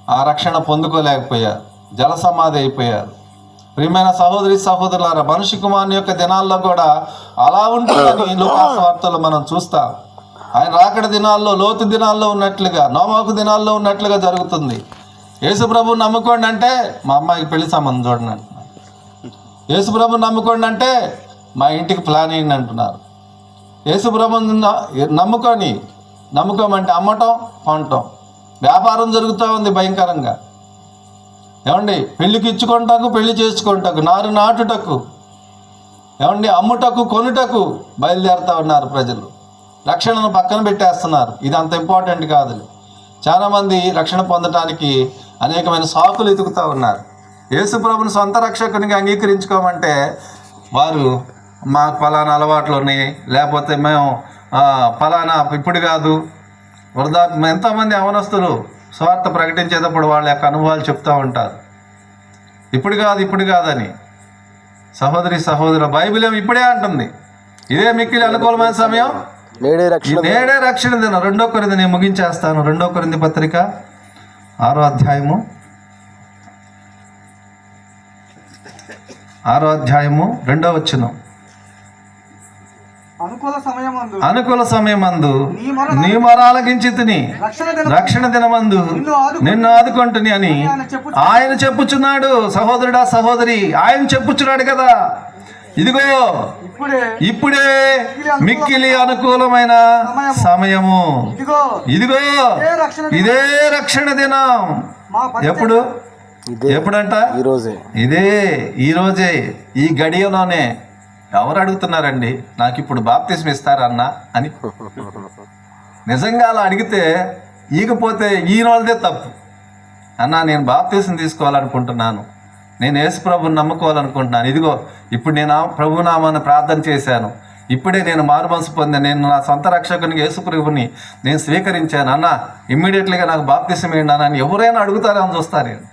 ఆ రక్షణ పొందుకోలేకపోయారు, జల సమాధి అయిపోయారు. ప్రియమైన సహోదరి సహోదరులారా, మనిషి కుమారుని యొక్క దినాల్లో కూడా అలా ఉంటుందని లూకాసు వార్తలో మనం చూస్తాం. ఆయన రాకడ దినాల్లో, లోతు దినాల్లో ఉన్నట్లుగా, నోవాహు దినాల్లో ఉన్నట్లుగా జరుగుతుంది. యేసు ప్రభువుని నమ్ముకోండి అంటే మా అమ్మాయికి పెళ్లి సంబంధం చూడండి అంటున్నారు. యేసు ప్రభువుని నమ్ముకోండి అంటే మా ఇంటికి ప్లాన్ అయ్యింది అంటున్నారు. యేసు ప్రభువుని నమ్ముకోమంటే అమ్మటం, కొనటం, వ్యాపారం జరుగుతూ ఉంది భయంకరంగా. ఏమండి, పెళ్లికి ఇచ్చుకుంటాకు, పెళ్లి చేసుకుంటాకు, నారు నాటుటకు, ఏమండి అమ్ముటకు, కొనుటకు బయలుదేరుతూ ఉన్నారు ప్రజలు. రక్షణను పక్కన పెట్టేస్తున్నారు. ఇది అంత ఇంపార్టెంట్ కాదు. చాలామంది రక్షణ పొందటానికి అనేకమైన సాకులు ఎదుగుతూ ఉన్నారు. యేసు ప్రభుని సొంత రక్షకునిగా అంగీకరించుకోమంటే వారు మాకు ఫలానా అలవాట్లు ఉన్నాయి, లేకపోతే మేము ఫలానా ఇప్పుడు కాదు ఎంతోమంది అవనస్తులు స్వార్థ ప్రకటించేటప్పుడు వాళ్ళ యొక్క అనుభవాలు చెప్తూ ఉంటారు. ఇప్పుడు కాదని. సహోదరి సహోదరు, బైబిల్ ఏమి ఇప్పుడే అంటుంది. ఇదే మిక్కిలి అనుకూలమైన సమయం, నేడే రక్షణ దినం. 2 కొరింథీ నేను ముగించేస్తాను. 2 కొరింథీ పత్రిక 6వ అధ్యాయము 2వ వచనం. అనుకూల సమయమందు నీ మొర ఆలకించితిని, రక్షణ దినమందు నిన్ను ఆదుకొంటిని అని ఆయన చెప్పుచున్నాడు. సహోదరుడా సహోదరి, ఆయన చెప్పుచున్నాడు కదా. ఇదిగో ఇప్పుడే మిక్కిలి అనుకూలమైన సమయము, ఇదిగో ఇదే రక్షణ దినం. ఎప్పుడంట? ఈ రోజే, ఈ గడియలోనే. ఎవరు అడుగుతున్నారండి నాకు ఇప్పుడు బాప్తిస్మ ఇస్తారన్నా అని? నిజంగా అలా అడిగితే ఈకపోతే ఈ రోజుదే తప్పు. అన్నా నేను బాప్తిస్మ తీసుకోవాలనుకుంటున్నాను, నేను యేసు ప్రభువుని నమ్ముకోవాలనుకుంటున్నాను, ఇదిగో ఇప్పుడు నేను ప్రభునామాన్ని ప్రార్థన చేశాను, ఇప్పుడే నేను మారు మనసు పొందాను, నేను నా సొంత రక్షకునికి యేసు ప్రభుని నేను స్వీకరించాను అన్న, ఇమ్మీడియట్లీగా నాకు బాప్తిస్మ ఏంటి అన్న అని ఎవరైనా అడుగుతారని చూస్తాను. నేను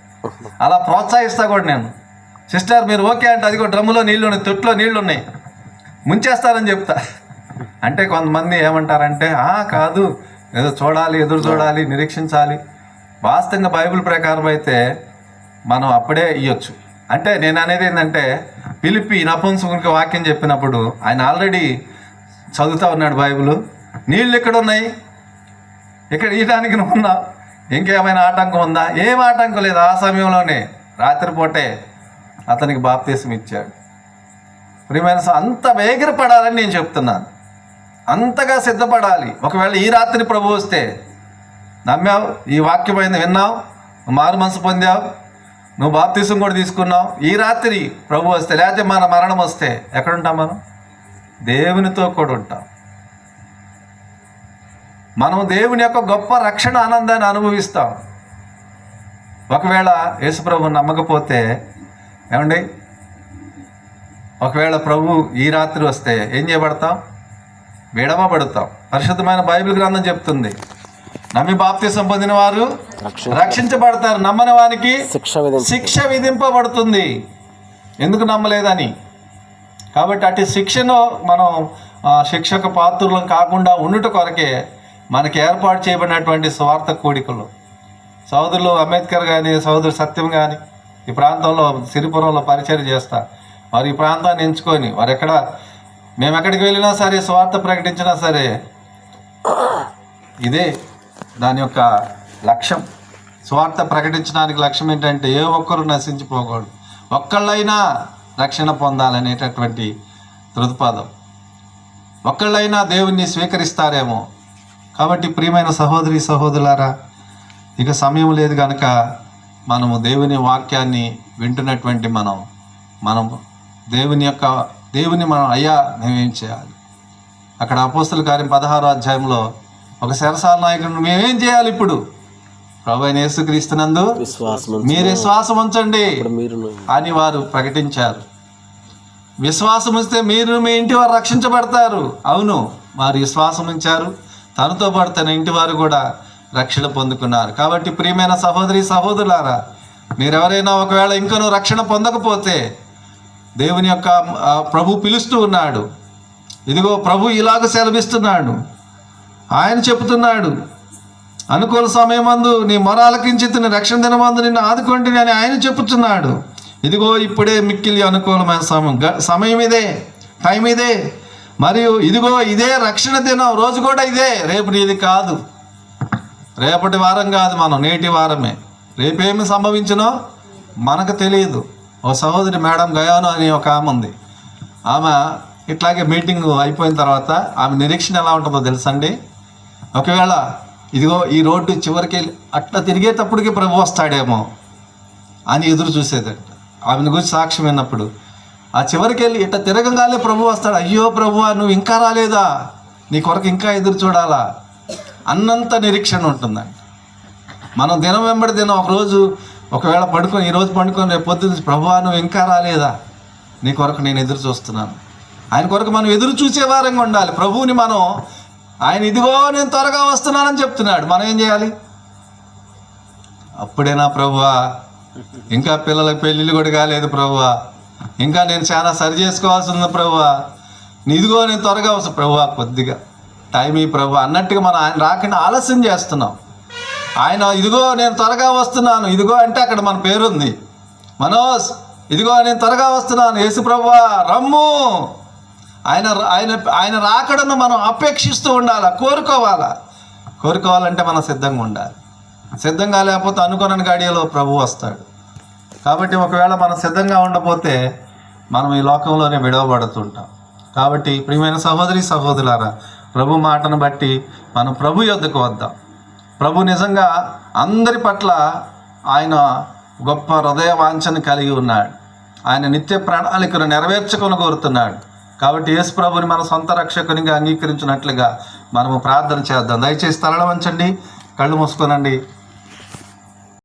అలా ప్రోత్సహిస్తా కూడా. నేను సిస్టర్ మీరు ఓకే అంటే అదిగో డ్రమ్ములో నీళ్ళు ఉన్నాయి, తొట్టులో నీళ్ళు ఉన్నాయి, ముంచేస్తారని చెప్తా. అంటే కొంతమంది ఏమంటారంటే కాదు, ఏదో చూడాలి, ఎదురు చూడాలి, నిరీక్షించాలి. వాస్తవంగా బైబిల్ ప్రకారం అయితే మనం అప్పుడే ఇవ్వచ్చు. అంటే నేను అనేది ఏంటంటే, పిలిపి నపుంసకునికి వాక్యం చెప్పినప్పుడు ఆయన ఆల్రెడీ చదువుతూ ఉన్నాడు బైబిల్. నీళ్ళు ఎక్కడ ఉన్నాయి, ఇక్కడ ఇయడానికి నువ్వు ఉన్నావు, ఇంకేమైనా ఆటంకం ఉందా? ఏం ఆటంకం లేదు. ఆ సమయంలోనే రాత్రిపూటే అతనికి బాప్తిస్మ ఇచ్చాడు. ప్రియమైన అంత వేగిరపడాలని నేను చెప్తున్నాను, అంతగా సిద్ధపడాలి. ఒకవేళ ఈ రాత్రి ప్రభు వస్తే నమ్మావు, ఈ వాక్యమైంది విన్నావు, మారు మనసు పొందావు, నువ్వు బాప్తిస్మ కూడా తీసుకున్నావు, ఈ రాత్రి ప్రభు వస్తే, లేకపోతే మన మరణం వస్తే ఎక్కడుంటాం? మనం దేవునితో కూడా ఉంటాం. మనం దేవుని యొక్క గొప్ప రక్షణ ఆనందాన్ని అనుభవిస్తాం. ఒకవేళ యేసు ప్రభువుని నమ్మకపోతే ఏమండి, ఒకవేళ ప్రభు ఈ రాత్రి వస్తే ఏం చేయబడతాం? విడవబడతాం. పరిశుద్ధమైన బైబిల్ గ్రంథం చెప్తుంది, నమ్మి బాప్తిస్మ పొందిన వారు రక్షించబడతారు, నమ్మని వారికి శిక్ష విధింపబడుతుంది. ఎందుకు నమ్మలేదని. కాబట్టి అటు శిక్షను మనం శిక్షకు పాత్రులం కాకుండా ఉండుట కొరకే మనకి ఏర్పాటు చేయబడినటువంటి స్వార్థ కూడికలు. సోదరులు అంబేద్కర్ కానీ, సోదరు సత్యం కానీ ఈ ప్రాంతంలో సిరిపురంలో పరిచయం చేస్తా. వారు ఈ ప్రాంతాన్ని ఎంచుకొని మేము ఎక్కడికి వెళ్ళినా సరే, స్వార్థ ప్రకటించినా సరే, ఇదే దాని యొక్క లక్ష్యం. స్వార్థ ప్రకటించడానికి లక్ష్యం ఏంటంటే ఏ ఒక్కరు నశించిపోకూడదు, ఒక్కళ్ళైనా రక్షణ పొందాలనేటటువంటి దృక్పథం. ఒక్కళ్ళైనా దేవుణ్ణి స్వీకరిస్తారేమో. కాబట్టి ప్రియమైన సహోదరి సహోదరులారా, ఇక సమయం లేదు కనుక మనము దేవుని వాక్యాన్ని వింటున్నటువంటి మనం దేవుని మనం అయ్యా మేమేం చేయాలి? అక్కడ అపోస్తల కార్యం 16వ అధ్యాయంలో ఒక చెరసాల నాయకుడు మేమేం చేయాలి ఇప్పుడు? ప్రభువైన యేసుక్రీస్తునందు మీరు విశ్వాసం ఉంచండి అని వారు ప్రకటించారు. విశ్వాసం ఉంచితే మీరు మీ ఇంటి వారు రక్షించబడతారు. అవును, వారు విశ్వాసం ఉంచారు, తనతో పాటు తన ఇంటి వారు కూడా రక్షణ పొందుకున్నారు. కాబట్టి ప్రియమైన సహోదరి సహోదరులారా, మీరెవరైనా ఒకవేళ ఇంకనూ రక్షణ పొందకపోతే దేవుని యొక్క ప్రభు పిలుస్తూ ఉన్నాడు. ఇదిగో ప్రభు ఇలాగ సెలవిస్తున్నాడు. ఆయన చెప్తున్నాడు, అనుకూల సమయమందు నీ మొర ఆలకించి రక్షణ దినమందు నిన్ను ఆదుకొంటిని అని ఆయన చెప్పుతున్నాడు. ఇదిగో ఇప్పుడే మిక్కిలి అనుకూలమైన సమయం ఇదే, టైం ఇదే. మరియు ఇదిగో ఇదే రక్షణ దినం, రోజు కూడా ఇదే. రేపు నీది కాదు, రేపటి వారం కాదు, మనం నేటి వారమే. రేపేమి సంభవించినో మనకు తెలియదు. ఓ సహోదరి మేడం గయాను అని ఒక ఆమె ఉంది. ఆమె ఇట్లాగే మీటింగ్ అయిపోయిన తర్వాత ఆమె నిరీక్షణ ఎలా ఉంటుందో తెలుసండి. ఒకవేళ ఇదిగో ఈ రోడ్డు చివరికి అట్లా తిరిగేటప్పటికి ప్రభు వస్తాడేమో అని ఎదురు చూసేదంట. ఆమెను గురించి సాక్ష్యం విన్నప్పుడు ఆ చివరికి వెళ్ళి ఇట్లా తిరగగానే ప్రభు వస్తాడు. అయ్యో ప్రభువా, నువ్వు ఇంకా రాలేదా, నీ కొరకు ఇంకా ఎదురు చూడాలా అన్నంత నిరీక్షణ ఉంటుందండి. మనం దినం వెంబడి దినం ఒకవేళ పడుకొని, ఈరోజు పడుకొని రేపు పొద్దున్న ప్రభువా నువ్వు ఇంకా రాలేదా, నీ కొరకు నేను ఎదురు చూస్తున్నాను. ఆయన కొరకు మనం ఎదురు చూసే వారంగా ఉండాలి. ప్రభువుని మనం, ఆయన ఇదిగో నేను త్వరగా వస్తున్నానని చెప్తున్నాడు, మనం ఏం చేయాలి? అప్పుడేనా ప్రభువా, ఇంకా పిల్లలకు పెళ్ళిళ్ళు కూడా కాలేదు ప్రభువా, ఇంకా నేను చాలా సరి చేసుకోవాల్సి ఉంది ప్రభువా, ఇదిగో నేను త్వరగా వస్తాను ప్రభువా, కొద్దిగా టైం ఈ ప్రభు అన్నట్టుగా మనం ఆయన రాకుండా ఆలస్యం చేస్తున్నాం. ఆయన ఇదిగో నేను త్వరగా వస్తున్నాను, ఇదిగో అంటే అక్కడ మన పేరుంది, మనోజ్ ఇదిగో నేను త్వరగా వస్తున్నాను, యేసు ప్రభువా రమ్ము. ఆయన రాకడను మనం అపేక్షిస్తూ ఉండాలా, కోరుకోవాలంటే మనం సిద్ధంగా ఉండాలి. సిద్ధంగా లేకపోతే అనుకోని గడియలో ప్రభు వస్తాడు. కాబట్టి ఒకవేళ మనం సిద్ధంగా ఉండకపోతే మనం ఈ లోకంలోనే విడవబడుతుంటాం. కాబట్టి ప్రియమైన సహోదరి సహోదరులారా, ప్రభు మాటను బట్టి మనం ప్రభు యొద్దకు వద్దాం. ప్రభు నిజంగా అందరి పట్ల ఆయన గొప్ప హృదయ వాంఛను కలిగి ఉన్నాడు. ఆయన నిత్య ప్రణాళికను నెరవేర్చుకొని కోరుతున్నాడు. కాబట్టి యేసు ప్రభుని మన సొంత రక్షకునిగా అంగీకరించినట్లుగా మనము ప్రార్థన చేద్దాం. దయచేసి తలలు వంచండి, కళ్ళు మూసుకోనండి.